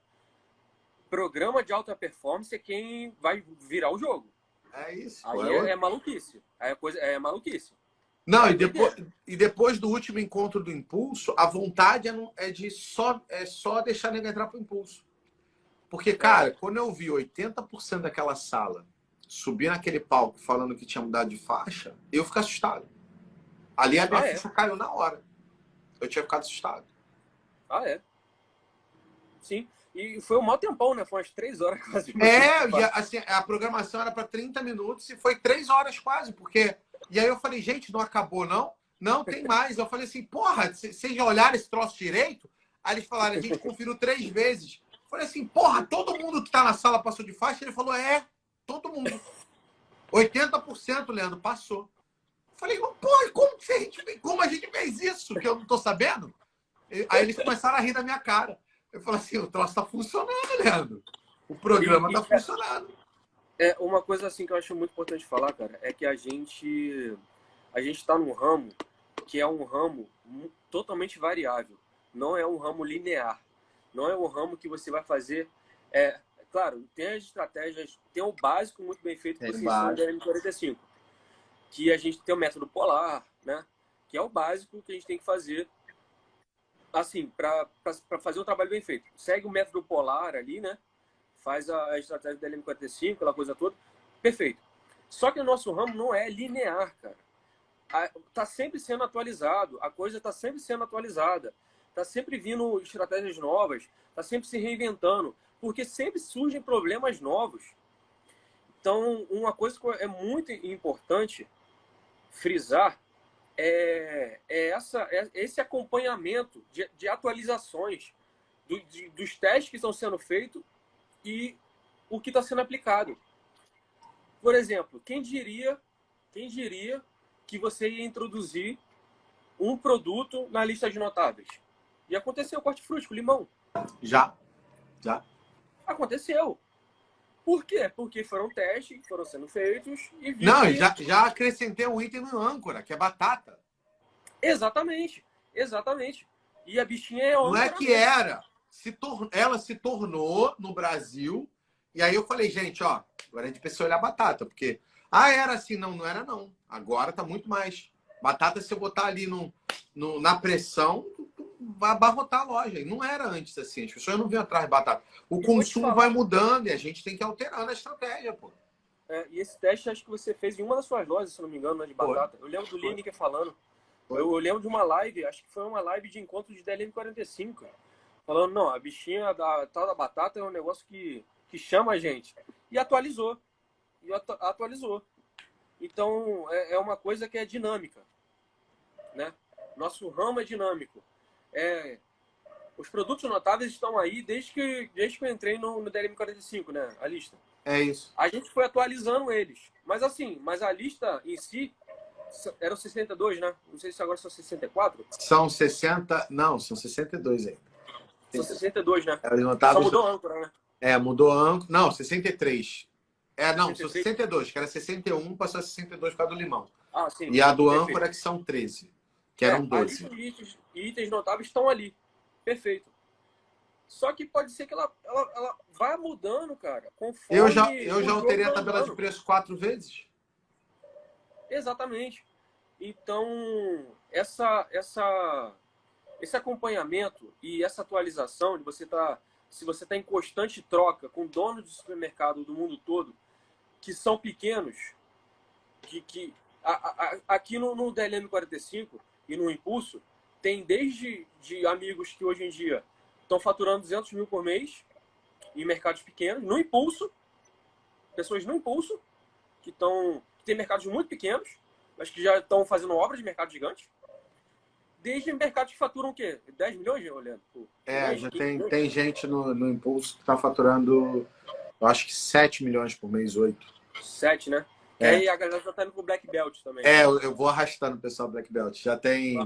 Speaker 2: Programa de alta performance é quem vai virar o jogo.
Speaker 1: É isso.
Speaker 2: Aí é maluquice. Aí a coisa é maluquice.
Speaker 1: Não, e depois do último encontro do Impulso, a vontade é só deixar nego entrar pro Impulso. Porque, cara, quando eu vi 80% daquela sala subir naquele palco falando que tinha mudado de faixa, eu fiquei assustado. Ali a minha ficha caiu na hora. Eu tinha ficado assustado.
Speaker 2: Sim. E foi um mau tempão, né? Foi umas 3 horas quase.
Speaker 1: Assim, a programação era para 30 minutos e foi 3 horas quase, porque... E aí eu falei, gente, não acabou, não? Não, tem mais. Eu falei assim, porra, vocês já olharam esse troço direito? Aí eles falaram, a gente conferiu 3 vezes. Eu falei assim, porra, todo mundo que tá na sala passou de faixa? Ele falou, todo mundo. 80%, Leandro, passou. Eu falei, pô, como a gente fez isso? Que eu não tô sabendo? Aí eles começaram a rir da minha cara. Eu falei assim, o troço tá funcionando, Leandro. O programa tá funcionando.
Speaker 2: Uma coisa assim que eu acho muito importante falar, cara, é que a gente está num ramo que é um ramo totalmente variável. Não é um ramo linear. Não é um ramo que você vai fazer... claro, tem as estratégias, tem o básico muito bem feito que vocês são da M45. Que a gente tem o método polar, né? Que é o básico que a gente tem que fazer assim, para fazer um trabalho bem feito. Segue o método polar ali, né? Faz a estratégia da LM45, aquela coisa toda. Perfeito. Só que o nosso ramo não é linear, cara. Tá sempre sendo atualizado. A coisa tá sempre sendo atualizada. Tá sempre vindo estratégias novas. Tá sempre se reinventando. Porque sempre surgem problemas novos. Então, uma coisa que é muito importante frisar esse acompanhamento de atualizações dos testes que estão sendo feitos e o que está sendo aplicado. Por exemplo, quem diria que você ia introduzir um produto na lista de notáveis? E aconteceu com o hortifruti, com o limão.
Speaker 1: Já.
Speaker 2: Aconteceu. Por quê? Porque foram testes que foram sendo feitos e
Speaker 1: Não, já acrescentei um item no âncora, que é batata.
Speaker 2: Exatamente. E a bichinha é âncora.
Speaker 1: Não é que era. Ela se tornou no Brasil. E aí eu falei, gente, ó, agora a gente precisa olhar a batata, porque era assim, não era não. Agora tá muito mais. Batata, se eu botar ali na pressão, vai abarrotar a loja. E não era antes assim, as pessoas não vinham atrás de batata. O consumo vai mudando e a gente tem que alterar a estratégia, pô.
Speaker 2: E esse teste acho que você fez em uma das suas lojas, se não me engano, né, de batata. Eu lembro do Lineker falando. Eu lembro de uma live, acho que foi uma live de encontro de DLM45, cara, falando, não, a bichinha da tal da batata é um negócio que chama a gente. E atualizou. Então, é uma coisa que é dinâmica, né? Nosso ramo é dinâmico. Os produtos notáveis estão aí desde que eu entrei no DLM45, né? A lista.
Speaker 1: É isso.
Speaker 2: A gente foi atualizando eles. Mas a lista em si eram 62, né? Não sei se agora são 64.
Speaker 1: São 60... Não, são 62 aí.
Speaker 2: São 62, né?
Speaker 1: Só
Speaker 2: mudou a âncora, né?
Speaker 1: Mudou a âncora. Não, 63. Não,
Speaker 2: 63?
Speaker 1: são 62, que era 61, passou a 62 por causa do limão.
Speaker 2: Sim.
Speaker 1: E a do âncora que são 13, que eram 12.
Speaker 2: A lista de itens notáveis estão ali. Perfeito. Só que pode ser que ela vá mudando, cara, conforme...
Speaker 1: Eu já alterei a tabela de preço 4 vezes.
Speaker 2: Exatamente. Então, esse acompanhamento e essa atualização de se você está em constante troca com donos de supermercado do mundo todo, que são pequenos, aqui no DLM45 e no Impulso, tem desde de amigos que hoje em dia estão faturando 200 mil por mês em mercados pequenos, no Impulso, pessoas no Impulso, que tem mercados muito pequenos, mas que já estão fazendo obra de mercado gigante, desde mercados que faturam o quê? 10 milhões, Leandro?
Speaker 1: Já tem gente no Impulso que está faturando, eu acho que 7 milhões por mês, 8.
Speaker 2: 7, né? E aí a galera já tá indo pro Black Belt também.
Speaker 1: Eu vou arrastando o pessoal Black Belt. Já tem...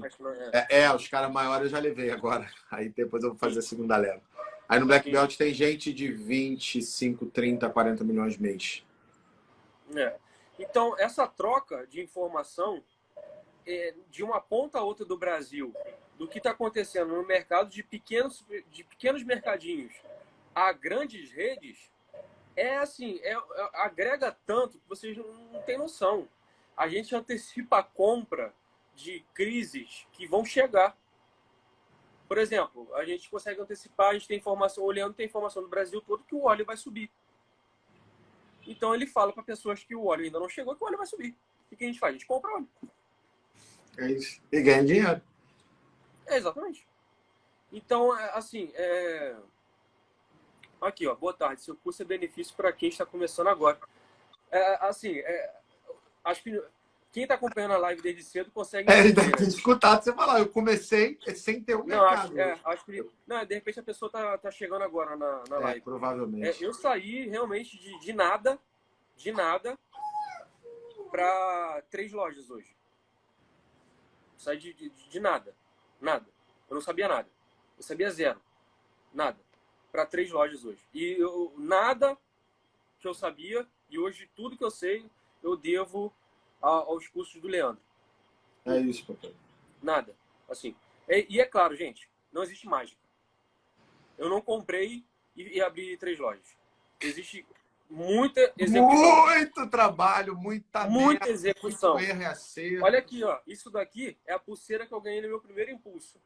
Speaker 1: os caras maiores eu já levei agora. Aí depois eu vou fazer a segunda leva. Aí no Black Belt tem gente de 25, 30, 40 milhões mês.
Speaker 2: Então, essa troca de informação de uma ponta a outra do Brasil, do que está acontecendo no mercado de pequenos mercadinhos a grandes redes, agrega tanto que vocês não têm noção. A gente antecipa a compra de crises que vão chegar. Por exemplo, a gente consegue antecipar, a gente tem informação, o Leandro tem informação do Brasil todo que o óleo vai subir. Então ele fala para pessoas que o óleo ainda não chegou, que o óleo vai subir. O que a gente faz? A gente compra óleo.
Speaker 1: É isso. E ganha dinheiro.
Speaker 2: Exatamente. Então, aqui, ó, boa tarde. Seu curso é benefício para quem está começando agora. quem tá acompanhando a live desde cedo consegue
Speaker 1: Ele
Speaker 2: entender,
Speaker 1: deve ter
Speaker 2: né?
Speaker 1: escutado você falar. Eu comecei sem ter um
Speaker 2: Não,
Speaker 1: mercado.
Speaker 2: acho que... Não, de repente a pessoa tá chegando agora na live.
Speaker 1: Provavelmente.
Speaker 2: Eu saí realmente de nada para 3 lojas hoje. Saí de nada. Nada. Eu não sabia nada. Eu sabia zero. Nada. Para 3 lojas hoje. E nada que eu sabia, e hoje tudo que eu sei, eu devo aos cursos do Leandro.
Speaker 1: É isso, papai.
Speaker 2: Nada. Assim. E é claro, gente, não existe mágica. Eu não comprei e abri 3 lojas. Existe muita execução.
Speaker 1: Muito trabalho, muita merda,
Speaker 2: execução.
Speaker 1: muito erro e acerto.
Speaker 2: Olha aqui, ó. Isso daqui é a pulseira que eu ganhei no meu primeiro impulso.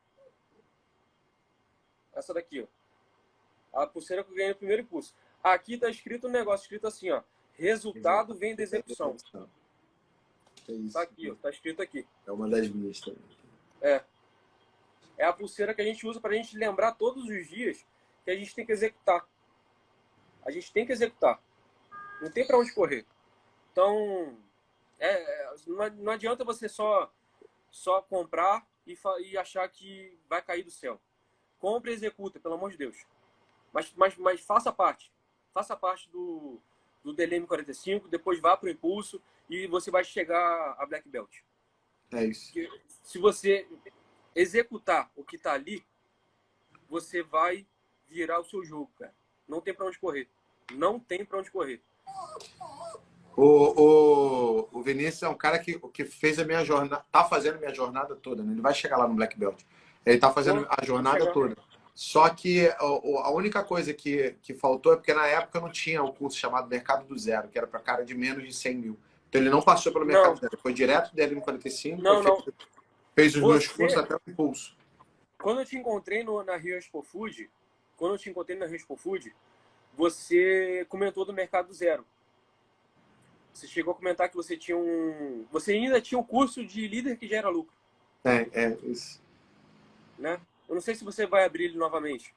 Speaker 2: Essa daqui, ó. A pulseira que eu ganhei no primeiro impulso. Aqui tá escrito um negócio, escrito assim, ó. Resultado vem da execução.
Speaker 1: É isso.
Speaker 2: Tá aqui, ó. Tá escrito aqui.
Speaker 1: É uma das minhas também.
Speaker 2: É a pulseira que a gente usa pra gente lembrar todos os dias que a gente tem que executar. A gente tem que executar. Não tem pra onde correr. Então, não adianta você só comprar e achar que vai cair do céu. Compre e executa, pelo amor de Deus. Mas faça parte. Faça parte do DLM 45, depois vá para o impulso e você vai chegar a Black Belt.
Speaker 1: É isso.
Speaker 2: Porque se você executar o que está ali, você vai virar o seu jogo, cara. Não tem para onde correr. Não tem para onde correr.
Speaker 1: O Vinícius é um cara que fez a minha jornada, tá fazendo a minha jornada toda, né? Ele vai chegar lá no Black Belt. Ele tá fazendo a jornada toda. Só que a única coisa que faltou é porque na época não tinha o curso chamado Mercado do Zero, que era para cara de menos de 100 mil. Então ele não passou pelo Mercado do Zero, foi direto do DLM45, fez os meus cursos até o impulso.
Speaker 2: Quando eu te encontrei na Rio Expo Food, você comentou do Mercado do Zero. Você chegou a comentar que você tinha você ainda tinha um curso de líder que gera lucro.
Speaker 1: Isso.
Speaker 2: Né? Eu não sei se você vai abrir ele novamente,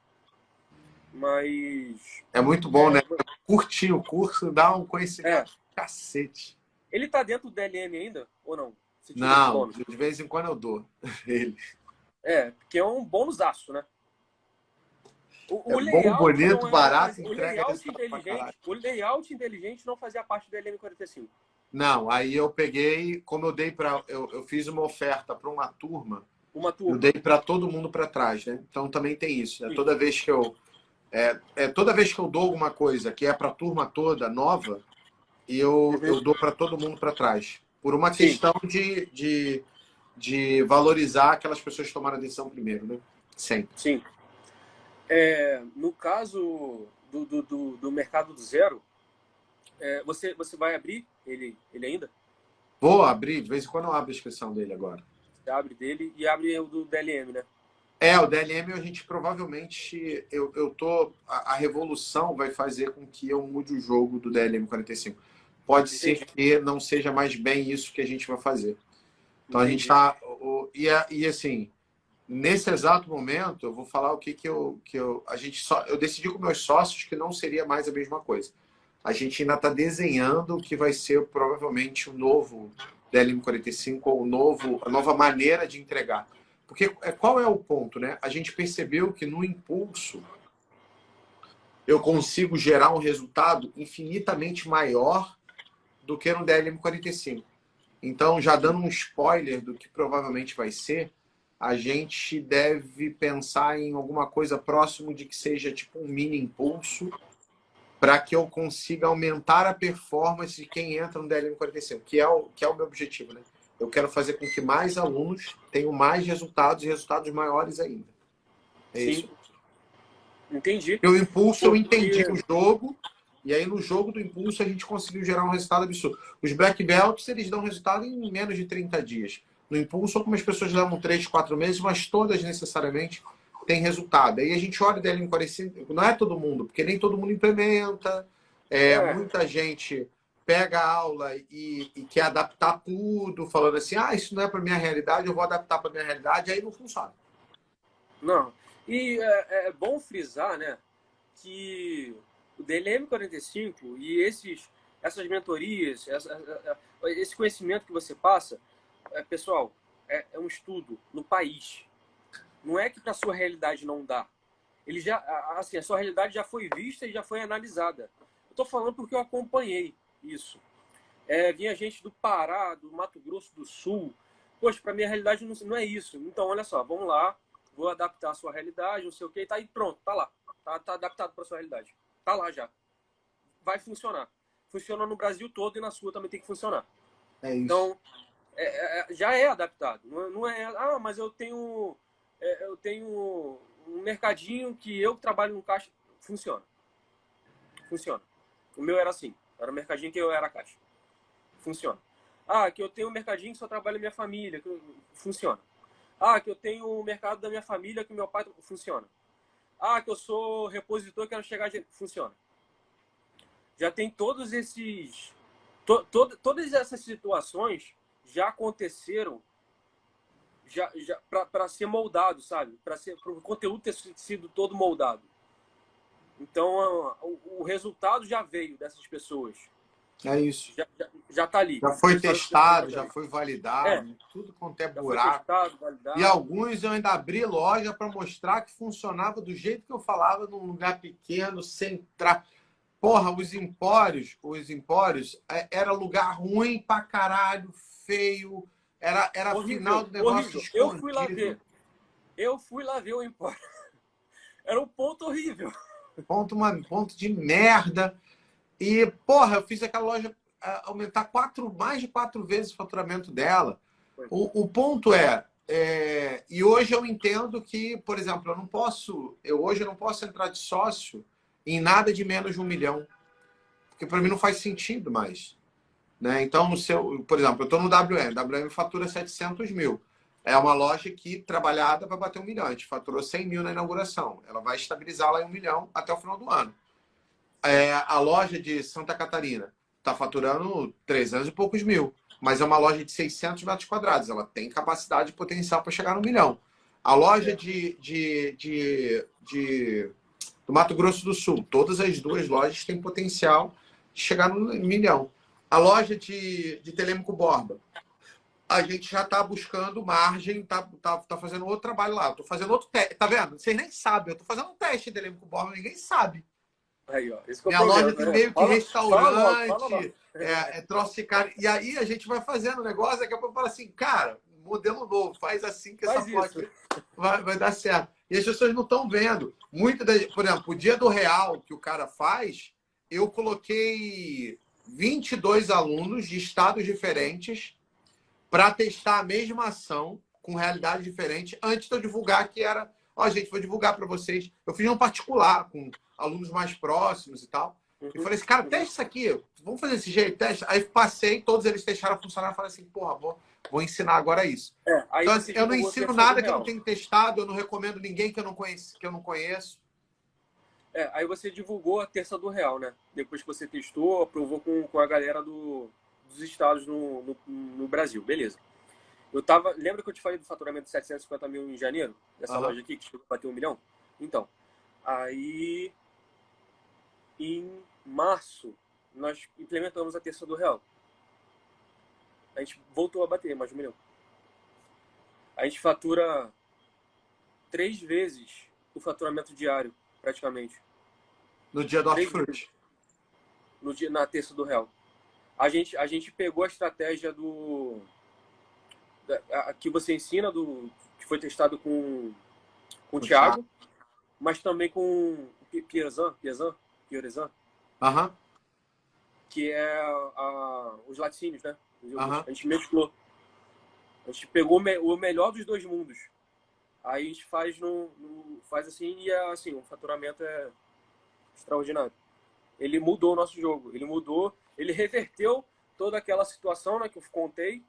Speaker 2: mas...
Speaker 1: É muito bom, né? Curtir o curso, dá um conhecimento cacete.
Speaker 2: Ele tá dentro do DLM ainda, ou não?
Speaker 1: Não, de vez em quando eu dou ele.
Speaker 2: Porque é um bônusaço, né? O
Speaker 1: layout bom, bonito, barato,
Speaker 2: o layout inteligente não fazia parte do LM45.
Speaker 1: Não, aí eu peguei, como eu dei para... Eu fiz uma oferta para uma turma. Eu dei para todo mundo para trás, né? Então também tem isso. Né? Toda vez que eu dou alguma coisa que é para a turma toda nova, eu dou para todo mundo para trás. Por uma questão de valorizar aquelas pessoas que tomaram a decisão primeiro, né? Sempre.
Speaker 2: Sim. No caso do Mercado do Zero, você vai abrir ele ainda?
Speaker 1: Vou abrir, de vez em quando eu abro a inscrição dele agora.
Speaker 2: Você abre dele e abre o do DLM, né?
Speaker 1: O DLM a gente provavelmente... A revolução vai fazer com que eu mude o jogo do DLM 45. Pode ser que não seja mais bem isso que a gente vai fazer. Então a gente está... E assim, nesse exato momento, eu vou falar o que eu decidi com meus sócios que não seria mais a mesma coisa. A gente ainda está desenhando o que vai ser provavelmente o novo DLM 45 ou a nova maneira de entregar. Porque qual é o ponto, né? A gente percebeu que no impulso eu consigo gerar um resultado infinitamente maior do que no DLM 45. Então, já dando um spoiler do que provavelmente vai ser, a gente deve pensar em alguma coisa próximo de que seja tipo um mini impulso para que eu consiga aumentar a performance de quem entra no DLM 45, que é o meu objetivo, né? Eu quero fazer com que mais alunos tenham mais resultados e resultados maiores ainda. Isso.
Speaker 2: Entendi.
Speaker 1: O impulso, eu entendi o jogo, e aí no jogo do impulso a gente conseguiu gerar um resultado absurdo. Os Black Belts, eles dão resultado em menos de 30 dias. No impulso, algumas pessoas levam 3, 4 meses, mas todas necessariamente têm resultado. Aí a gente olha o DLM 45, não é todo mundo, porque nem todo mundo implementa, muita gente pega a aula e quer adaptar tudo, falando assim, isso não é para minha realidade, eu vou adaptar para minha realidade, aí não funciona.
Speaker 2: Não. E é bom frisar, né, que o DLM 45 e essas mentorias, esse conhecimento que você passa, pessoal, é um estudo no país. Não é que para sua realidade não dá. Ele já, assim, a sua realidade já foi vista e já foi analisada. Eu estou falando porque eu acompanhei isso. Vinha gente do Pará, do Mato Grosso do Sul. Poxa, para minha realidade não é isso. Então, olha só, vamos lá, vou adaptar a sua realidade, não sei o que, tá aí, pronto, tá lá. Tá adaptado para sua realidade. Tá lá já. Vai funcionar. Funciona no Brasil todo e na sua também tem que funcionar.
Speaker 1: É isso.
Speaker 2: Então, já é adaptado. Não é, mas eu tenho um mercadinho que eu trabalho no caixa. Funciona. Funciona. O meu era assim. Era um mercadinho que eu era caixa. Funciona. Que eu tenho um mercadinho que só trabalha minha família. Funciona. Que eu tenho um mercado da minha família que meu pai... Funciona. Que eu sou repositor e quero chegar... Funciona. Já tem todos esses... Todas essas situações já aconteceram já para ser moldado, sabe? Para o conteúdo ter sido todo moldado. Então, o resultado já veio dessas pessoas.
Speaker 1: É isso.
Speaker 2: Já tá ali.
Speaker 1: Já foi testado, já foi validado, tudo quanto é buraco.
Speaker 2: Testado, validado.
Speaker 1: E alguns eu ainda abri loja para mostrar que funcionava do jeito que eu falava, num lugar pequeno, sem entrar. Porra, os empórios era lugar ruim pra caralho, feio. Era
Speaker 2: horrível,
Speaker 1: final do negócio
Speaker 2: horrível.
Speaker 1: escondido.
Speaker 2: Eu fui lá ver o empório. Era um ponto horrível.
Speaker 1: Ponto de merda. E, porra, eu fiz aquela loja aumentar mais de 4 vezes o faturamento dela. O ponto e hoje eu entendo que, por exemplo, hoje eu não posso entrar de sócio em nada de menos de 1 milhão. Porque para mim não faz sentido mais. Né? Então, por exemplo, eu estou no WM. WM fatura 700 mil. É uma loja que, trabalhada, vai bater 1 milhão. A gente faturou 100 mil na inauguração. Ela vai estabilizar lá em 1 milhão até o final do ano. A loja de Santa Catarina está faturando 300 e poucos mil. Mas é uma loja de 600 metros quadrados. Ela tem capacidade e potencial para chegar no 1 milhão. A loja do Mato Grosso do Sul, todas as duas lojas têm potencial de chegar no 1 milhão. A loja de Telêmaco Borba, a gente já está buscando margem, tá fazendo outro trabalho lá. Estou fazendo outro teste. Tá vendo? Vocês nem sabem. Eu estou fazendo um teste em Telêmaco Borba, ninguém sabe.
Speaker 2: Aí, ó.
Speaker 1: Minha loja tem meio que restaurante, troço de carne. E aí a gente vai fazendo o negócio, daqui a pouco fala assim, cara, modelo novo, faz assim que essa porta vai dar certo. E as pessoas não estão vendo. Por exemplo, o dia do real que o cara faz, eu coloquei 22 alunos de estados diferentes para testar a mesma ação com realidade diferente antes de eu divulgar que era... gente, vou divulgar para vocês. Eu fiz um particular com alunos mais próximos e tal. E falei assim, cara, testa isso aqui. Vamos fazer desse jeito, testa. Aí passei, todos eles testaram, funcionaram. Falei assim, porra, vou ensinar agora isso. Então, assim, eu não ensino nada que eu não tenho testado. Eu não recomendo ninguém que eu não conheço.
Speaker 2: Aí você divulgou a terça do real, né? Depois que você testou, aprovou com a galera dos estados no Brasil. Beleza. Lembra que eu te falei do faturamento de 750 mil em janeiro? Dessa loja aqui, que chegou a bater 1 milhão? Então, aí em março, nós implementamos a terça do real. A gente voltou a bater mais de 1 milhão. A gente fatura 3 vezes o faturamento diário, praticamente.
Speaker 1: No dia do Hortifruti.
Speaker 2: Na terça do real. A gente pegou a estratégia que você ensina, que foi testado com o Thiago, mas também com Piezan, que é os laticínios, né? A gente mesclou. A gente pegou o melhor dos dois mundos. Aí a gente faz assim, e assim, o faturamento é extraordinário. Ele mudou o nosso jogo. Ele reverteu toda aquela situação, né, que eu contei.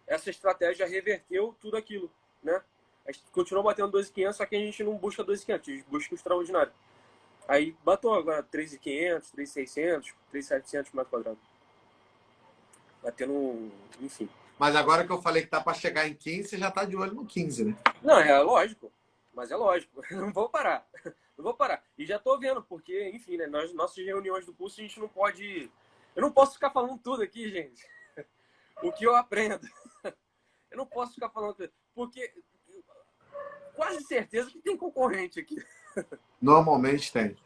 Speaker 2: Essa estratégia reverteu tudo aquilo, né? A gente continuou batendo 2.500, só que a gente não busca 2.500, a gente busca o extraordinário. Aí bateu agora 3.500, 3.600, 3.700 metros quadrados. Batendo, enfim.
Speaker 1: Mas agora que eu falei que tá para chegar em 15, você já tá de olho no 15, né?
Speaker 2: Não, é lógico. Mas é lógico. Não vou parar. Não vou parar. E já tô vendo, porque, enfim, né? Nossas reuniões do curso, a gente não pode Eu não posso ficar falando tudo aqui, gente. O que eu aprendo. Eu não posso ficar falando tudo. Porque quase certeza que tem concorrente aqui.
Speaker 1: Normalmente tem.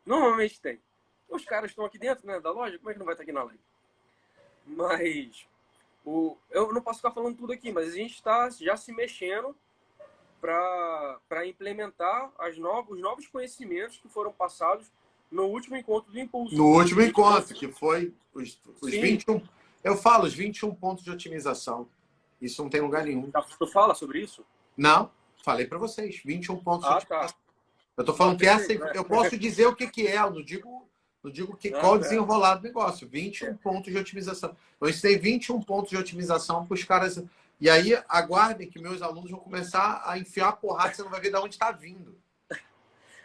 Speaker 2: Normalmente tem. Os caras estão aqui dentro, né, da loja, como é que não vai estar aqui na live? Mas eu não posso ficar falando tudo aqui, mas a gente está já se mexendo para implementar os novos conhecimentos que foram passados no último encontro do Impulso.
Speaker 1: No último encontro, que foi os
Speaker 2: Sim.
Speaker 1: 21. Eu falo, os 21 pontos de otimização. Isso não tem lugar nenhum.
Speaker 2: Tu fala sobre isso?
Speaker 1: Não, falei para vocês, 21 pontos de otimização.
Speaker 2: Tá.
Speaker 1: Eu tô falando que essa,
Speaker 2: Perfeito, né?
Speaker 1: eu posso dizer o que é, eu não digo qual desenrolar do negócio. 21 pontos de otimização. Eu ensinei 21 pontos de otimização para os caras. E aí, aguardem que meus alunos vão começar a enfiar a porrada, você não vai ver de onde está vindo.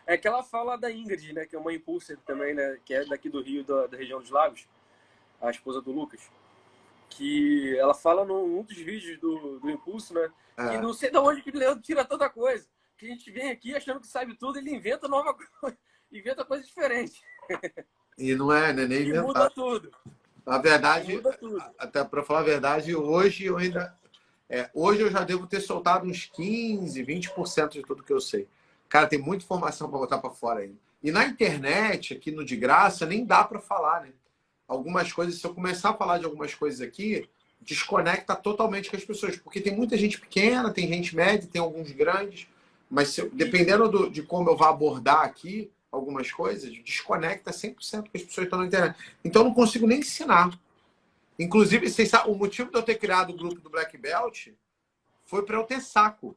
Speaker 2: É aquela fala da Ingrid, né? Que é uma impulser também, né? Que é daqui do Rio, da região dos Lagos, a esposa do Lucas. Que ela fala num dos vídeos do Impulso, né? Que não sei de onde que o Leandro tira tanta coisa. Que a gente vem aqui achando que sabe tudo, ele inventa nova coisa, inventa coisa diferente.
Speaker 1: E não é nem inventar.
Speaker 2: Muda tudo.
Speaker 1: Na verdade,
Speaker 2: muda tudo.
Speaker 1: Até para falar a verdade, hoje eu já devo ter soltado uns 15, 20% de tudo que eu sei. Cara, tem muita informação para botar para fora ainda. E na internet, aqui no de graça, nem dá para falar, né? Algumas coisas, se eu começar a falar de algumas coisas aqui, desconecta totalmente com as pessoas. Porque tem muita gente pequena, tem gente média, tem alguns grandes. Mas dependendo de como eu vou abordar aqui algumas coisas, desconecta 100% com as pessoas que estão na internet. Então, eu não consigo nem ensinar. Inclusive, vocês sabem, o motivo de eu ter criado o grupo do Black Belt foi para eu ter saco.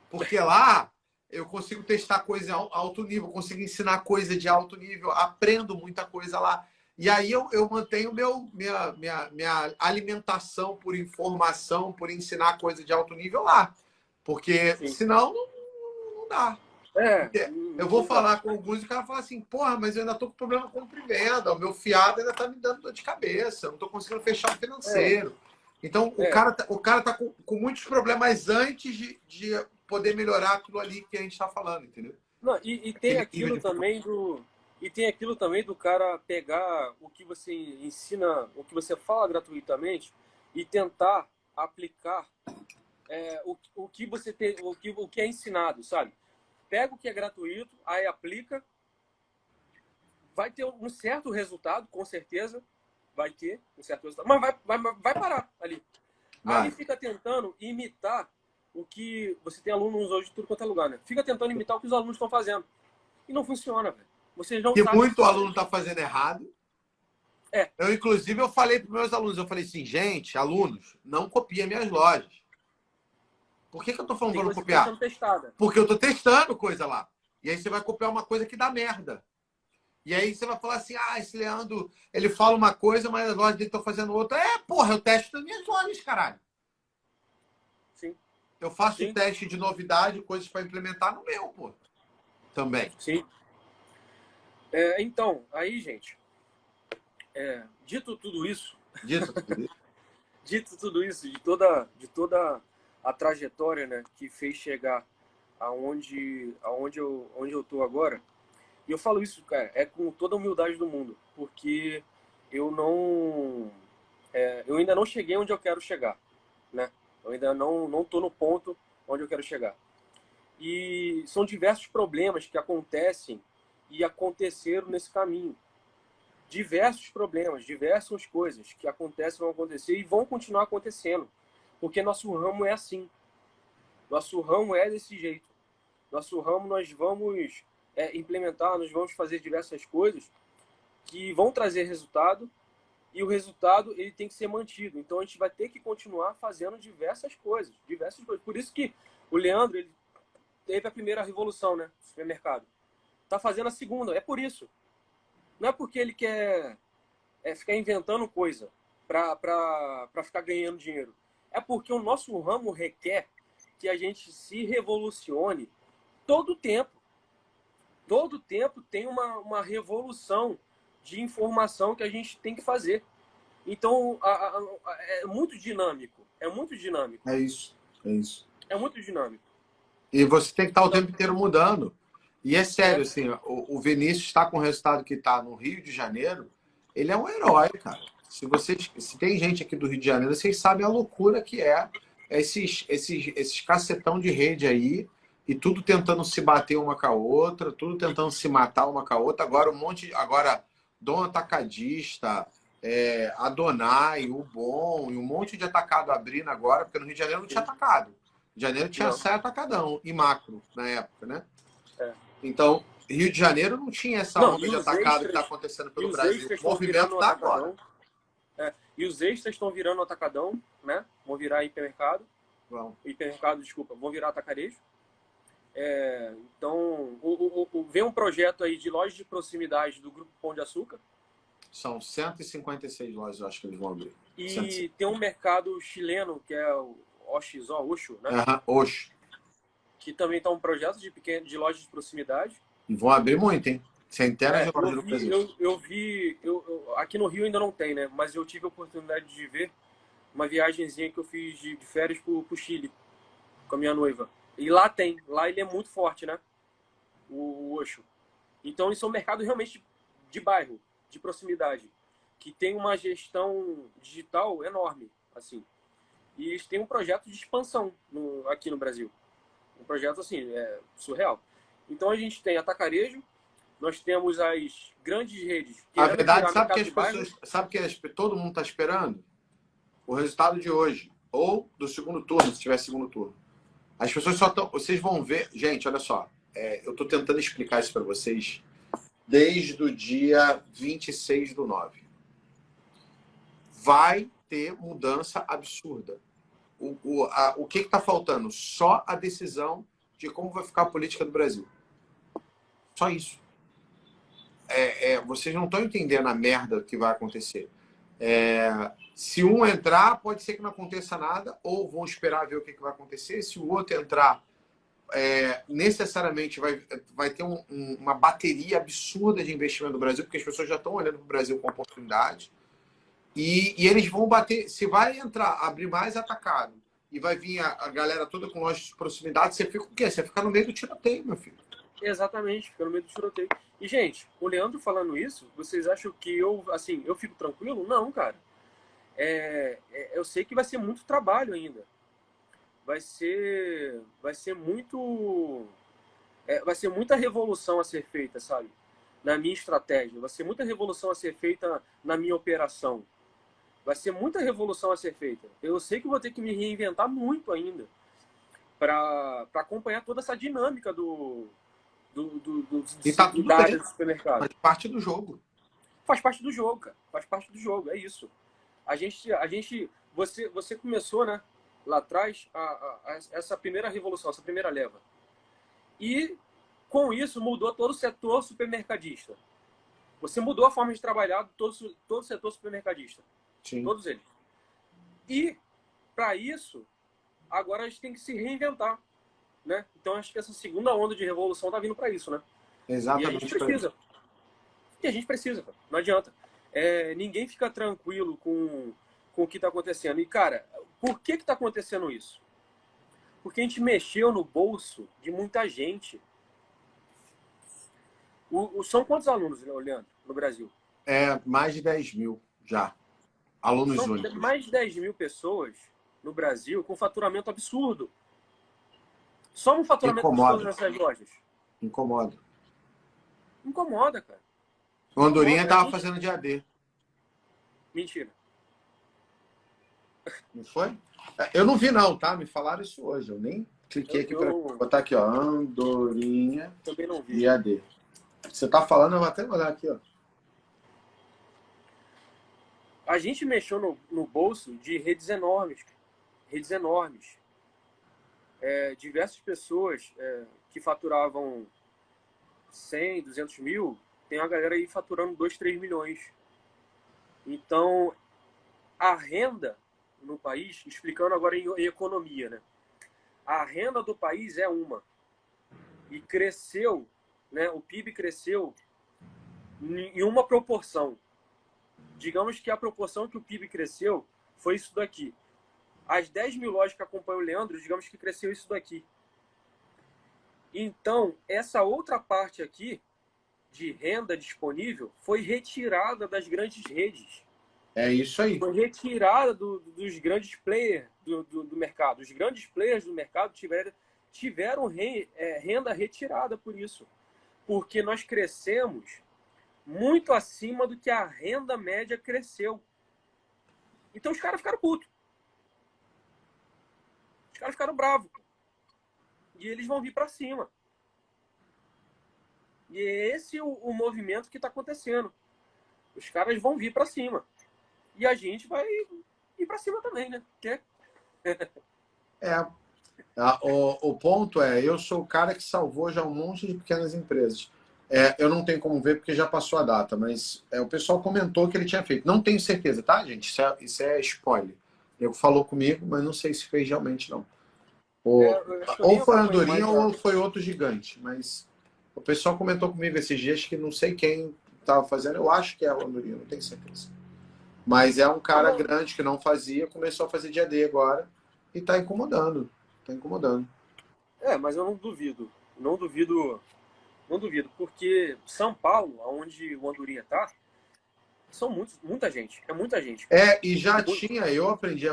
Speaker 1: Porque lá eu consigo testar coisa de alto nível, consigo ensinar coisa de alto nível, aprendo muita coisa lá. E aí eu mantenho minha alimentação por informação, por ensinar coisa de alto nível lá. Porque senão não dá. Eu vou falar com alguns e o cara fala assim, porra, mas eu ainda tô com problema com compra e venda, o meu fiado ainda tá me dando dor de cabeça, eu não tô conseguindo fechar o financeiro. Então, o cara tá com muitos problemas antes de poder melhorar aquilo ali que a gente tá falando, entendeu?
Speaker 2: Não, e tem aquilo também do cara pegar o que você ensina, o que você fala gratuitamente e tentar aplicar o que você tem, o que é ensinado, sabe? Pega o que é gratuito, aí aplica, vai ter um certo resultado, com certeza, vai ter um certo resultado, mas vai parar ali. Aí fica tentando imitar o que... Você tem alunos hoje de tudo quanto é lugar, né? Fica tentando imitar o que os alunos estão fazendo. E não funciona, velho. Você não sabe.
Speaker 1: Muito aluno está fazendo errado. Inclusive, eu falei para meus alunos, eu falei assim, gente, alunos, não copiem minhas lojas. Por que eu tô falando para não copiar? Porque eu tô testando coisa lá. E aí você vai copiar uma coisa que dá merda. E aí você vai falar assim, esse Leandro, ele fala uma coisa, mas as lojas dele estão fazendo outra. Porra, eu testo nas minhas lojas, caralho.
Speaker 2: Sim.
Speaker 1: Eu faço teste de novidade, coisas para implementar no meu, pô. Também.
Speaker 2: Sim. Então, aí, gente, dito tudo isso, de toda a trajetória, né, que fez chegar aonde eu tô agora, e eu falo isso, cara, com toda a humildade do mundo, porque eu ainda não cheguei onde eu quero chegar, né? Eu ainda não tô no ponto onde eu quero chegar. E são diversos problemas que acontecem e aconteceram nesse caminho. Diversos problemas, diversas coisas que acontecem, vão acontecer e vão continuar acontecendo. Porque nosso ramo é assim. Nosso ramo é desse jeito. Nosso ramo nós vamos implementar, nós vamos fazer diversas coisas que vão trazer resultado e o resultado ele tem que ser mantido. Então a gente vai ter que continuar fazendo diversas coisas. Por isso que o Leandro ele teve a primeira revolução, né, no supermercado. Tá fazendo a segunda, é por isso. Não é porque ele quer ficar inventando coisa para ficar ganhando dinheiro. É porque o nosso ramo requer que a gente se revolucione todo o tempo. Todo tempo tem uma revolução de informação que a gente tem que fazer. Então, é muito dinâmico. É muito dinâmico.
Speaker 1: É isso.
Speaker 2: É muito dinâmico.
Speaker 1: E você tem que estar o tempo inteiro mudando. E é sério, assim, o Vinícius está com o resultado que está no Rio de Janeiro, ele é um herói, cara. Se tem gente aqui do Rio de Janeiro, vocês sabem a loucura que é esses cacetão de rede aí, e tudo tentando se bater uma com a outra, tudo tentando se matar uma com a outra. Agora Dom Atacadista, Adonai, o Bom, e um monte de atacado abrindo agora, porque no Rio de Janeiro não tinha atacado. Rio de Janeiro tinha só atacadão e macro na época, né? Então, Rio de Janeiro não tinha essa onda de atacado que está acontecendo pelo Brasil. O movimento está agora.
Speaker 2: E os extras estão virando atacadão, né? Vão virar hipermercado. Desculpa, vão virar atacarejo. Então, vem um projeto aí de lojas de proximidade do Grupo Pão de Açúcar.
Speaker 1: São 156 lojas, eu acho que eles vão abrir.
Speaker 2: E 150. Tem um mercado chileno, que é o Oxo, né?
Speaker 1: Oxo.
Speaker 2: Que também está um projeto de lojas de proximidade.
Speaker 1: E vão abrir muito, hein? Centenas de lojas no Brasil.
Speaker 2: Eu vi, aqui no Rio ainda não tem, né? Mas eu tive a oportunidade de ver uma viagenzinha que eu fiz de férias pro Chile com a minha noiva. E lá ele é muito forte, né? O Oxo. Então, isso é um mercado realmente de bairro, de proximidade, que tem uma gestão digital enorme, assim. E eles têm um projeto de expansão aqui no Brasil. Um projeto, assim, surreal. Então, a gente tem atacarejo, nós temos as grandes redes.
Speaker 1: A verdade, sabe que todo mundo está esperando? O resultado de hoje, ou do segundo turno, se tiver segundo turno. As pessoas só estão... Vocês vão ver... Gente, olha só. Eu estou tentando explicar isso para vocês desde o dia 26/9. Vai ter mudança absurda. O que está faltando? Só a decisão de como vai ficar a política do Brasil. Só isso. Vocês não estão entendendo a merda que vai acontecer. Se um entrar, pode ser que não aconteça nada, ou vão esperar ver o que vai acontecer. Se o outro entrar, necessariamente vai ter uma bateria absurda de investimento no Brasil, porque as pessoas já estão olhando para o Brasil com oportunidade. E eles vão bater. Se vai entrar, abrir mais atacado, e vai vir a galera toda com lojas de proximidade, você fica o quê? Você fica no meio do tiroteio, meu filho.
Speaker 2: Exatamente, fica no meio do tiroteio. E, gente, o Leandro falando isso, vocês acham que eu fico tranquilo? Não, cara. Eu sei que vai ser muito trabalho ainda. Vai ser muita revolução a ser feita, sabe? Na minha estratégia. Vai ser muita revolução a ser feita na minha operação. Vai ser muita revolução a ser feita. Eu sei que vou ter que me reinventar muito ainda para acompanhar toda essa dinâmica do
Speaker 1: tá tudo
Speaker 2: da
Speaker 1: bem.
Speaker 2: área do supermercado.
Speaker 1: Faz parte do jogo.
Speaker 2: Faz parte do jogo, cara. Faz parte do jogo, é isso. Você começou, né, lá atrás, essa primeira revolução, essa primeira leva. E, com isso, mudou todo o setor supermercadista. Você mudou a forma de trabalhar de todo o setor supermercadista.
Speaker 1: Sim.
Speaker 2: Todos eles. E, para isso, agora a gente tem que se reinventar. Né? Então, acho que essa segunda onda de revolução está vindo para isso, né?
Speaker 1: Exatamente.
Speaker 2: E a gente precisa, cara. Não adianta. Ninguém fica tranquilo com o que está acontecendo. E, cara, por que está acontecendo isso? Porque a gente mexeu no bolso de muita gente. São quantos alunos, Leandro, no Brasil?
Speaker 1: Mais de 10 mil já. Alunos únicos.
Speaker 2: Mais de 10 mil pessoas no Brasil com faturamento absurdo. Só um faturamento absurdo nessas lojas.
Speaker 1: Incomoda,
Speaker 2: cara.
Speaker 1: O Andorinha estava fazendo de AD.
Speaker 2: Mentira.
Speaker 1: Não foi? Eu não vi não, tá? Me falaram isso hoje. Eu nem cliquei aqui para botar aqui, ó. Andorinha
Speaker 2: também não vi.
Speaker 1: E AD. Você tá falando, eu vou até olhar aqui, ó.
Speaker 2: A gente mexeu no bolso de redes enormes. Redes enormes. Diversas pessoas que faturavam 100, 200 mil, tem uma galera aí faturando 2, 3 milhões. Então, a renda no país, explicando agora em economia, né? A renda do país é uma. E cresceu, né? O PIB cresceu em uma proporção. Digamos que a proporção que o PIB cresceu foi isso daqui. As 10 mil lojas que acompanham o Leandro, digamos que cresceu isso daqui. Então, essa outra parte aqui, de renda disponível foi retirada das grandes redes.
Speaker 1: É isso aí.
Speaker 2: Foi retirada dos grandes players do mercado. Os grandes players do mercado tiveram renda retirada por isso. Porque nós crescemos muito acima do que a renda média cresceu. Então os caras ficaram putos. Os caras ficaram bravos. E eles vão vir para cima. E é esse o movimento que está acontecendo. Os caras vão vir para cima. E a gente vai ir para cima também, né?
Speaker 1: O ponto é, eu sou o cara que salvou já um monte de pequenas empresas. Eu não tenho como ver porque já passou a data, mas o pessoal comentou que ele tinha feito. Não tenho certeza, tá, gente? Isso é spoiler. Ele falou comigo, mas não sei se fez realmente, não. Ou foi a Andorinha ou foi outro gigante, mas o pessoal comentou comigo esses dias que não sei quem estava fazendo. Eu acho que é a Andorinha, não tenho certeza. Mas é um cara grande que não fazia, começou a fazer dia D agora e está incomodando. Está incomodando.
Speaker 2: Mas eu não duvido. Não duvido, porque São Paulo, onde o Andorinha tá, são muita gente. É muita gente.
Speaker 1: E já tinha, eu aprendi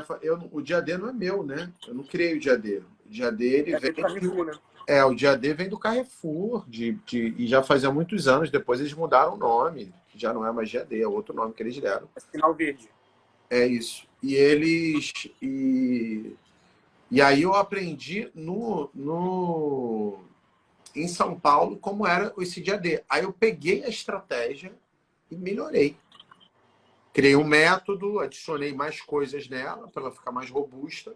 Speaker 1: o dia D não é meu, né? Eu não criei o dia D. O dia D ele vem
Speaker 2: do Carrefour, né?
Speaker 1: O dia D vem do Carrefour e já fazia muitos anos. Depois eles mudaram o nome, que já não é mais dia D, é outro nome que eles deram.
Speaker 2: É Sinal Verde.
Speaker 1: É isso. E eles e aí eu aprendi em São Paulo como era esse dia D. Aí eu peguei a estratégia e melhorei. Criei um método, adicionei mais coisas nela para ela ficar mais robusta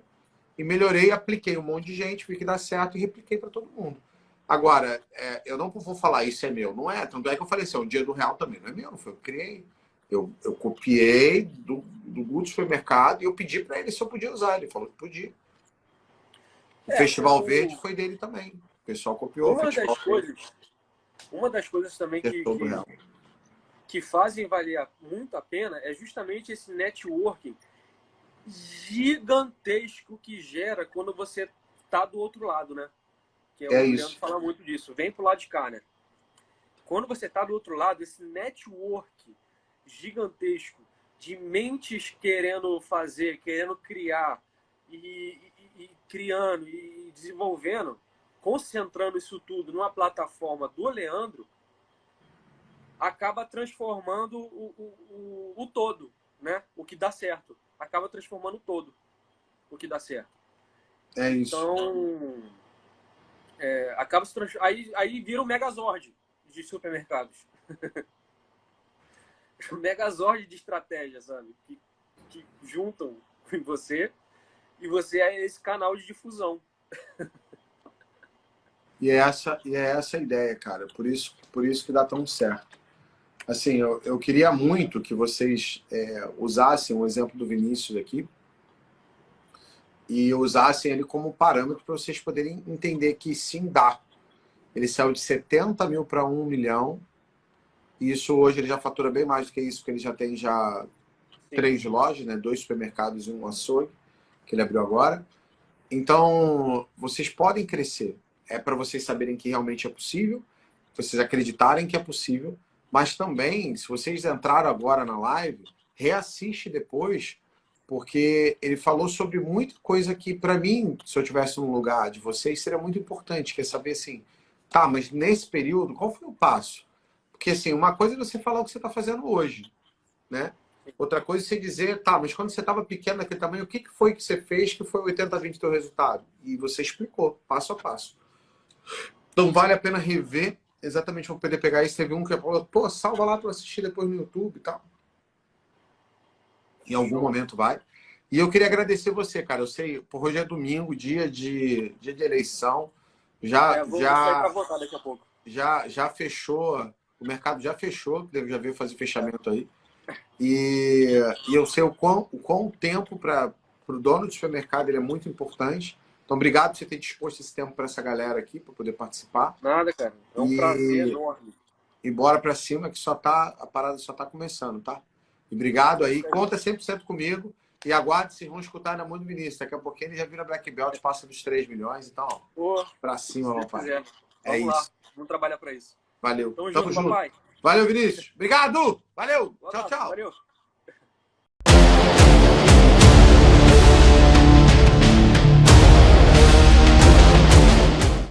Speaker 1: e melhorei, apliquei um monte de gente, vi que dá certo e repliquei para todo mundo. Agora, eu não vou falar isso é meu, não é? Tanto é que eu falei assim, o dia do real também não é meu, não foi eu que criei. Eu copiei do Guto Supermercado e eu pedi para ele se eu podia usar. Ele falou que podia. O Festival Verde foi dele também. O pessoal copiou.
Speaker 2: Uma das coisas também que fazem valer muito a pena é justamente esse networking gigantesco que gera quando você tá do outro lado, né? Que o Leandro fala muito disso. Vem pro lado de cá, né? Quando você tá do outro lado, esse network gigantesco de mentes querendo fazer, querendo criar e criando e desenvolvendo, concentrando isso tudo numa plataforma do Leandro, acaba transformando o todo, né? O que dá certo. Acaba transformando todo o que dá certo.
Speaker 1: É isso.
Speaker 2: Então, acaba se aí vira um Megazord de supermercados. Um Megazord de estratégia, sabe? Que juntam com você e você é esse canal de difusão.
Speaker 1: E é essa a ideia, cara. Por isso que dá tão certo. Assim, eu queria muito que vocês usassem o exemplo do Vinícius aqui e usassem ele como parâmetro para vocês poderem entender que sim, dá. Ele saiu de 70 mil para 1 milhão. E isso hoje ele já fatura bem mais do que isso, porque ele já tem 3 lojas, né? 2 supermercados e um açougue, que ele abriu agora. Então, vocês podem crescer. É para vocês saberem que realmente é possível, vocês acreditarem que é possível, mas também, se vocês entraram agora na live, reassiste depois, porque ele falou sobre muita coisa que, para mim, se eu estivesse no lugar de vocês, seria muito importante, que é saber assim, tá, mas nesse período, qual foi o passo? Porque, assim, uma coisa é você falar o que você está fazendo hoje, né? Outra coisa é você dizer, tá, mas quando você estava pequeno naquele tamanho, o que foi que você fez que foi 80-20 teu resultado? E você explicou, passo a passo. Então, vale a pena rever exatamente para poder pegar isso. Teve um que falou, pô, salva lá para assistir depois no YouTube e tal. Em algum momento vai. E eu queria agradecer você, cara. Eu sei, por hoje é domingo, dia de eleição.
Speaker 2: Vou sair para votar daqui a pouco.
Speaker 1: Já fechou, o mercado já fechou, já veio fazer fechamento aí. E eu sei o quão tempo para o dono do supermercado ele é muito importante. Então, obrigado por você ter disposto esse tempo para essa galera aqui, para poder participar.
Speaker 2: Nada, cara. É um prazer enorme.
Speaker 1: E bora para cima, que a parada só está começando, tá? E obrigado aí. Conta 100% comigo. E aguarde, vocês vão escutar na mão do Vinícius. Daqui a pouquinho ele já vira Black Belt, passa dos 3 milhões. Então, para cima, meu pai.
Speaker 2: Vamos lá. Vamos trabalhar para isso.
Speaker 1: Valeu.
Speaker 2: Tamo
Speaker 1: Tamo
Speaker 2: junto,
Speaker 1: junto.
Speaker 2: papai.
Speaker 1: Valeu, Vinícius. Obrigado. Valeu.
Speaker 2: Um
Speaker 1: Tchau,
Speaker 2: abraço,
Speaker 1: tchau.
Speaker 2: valeu.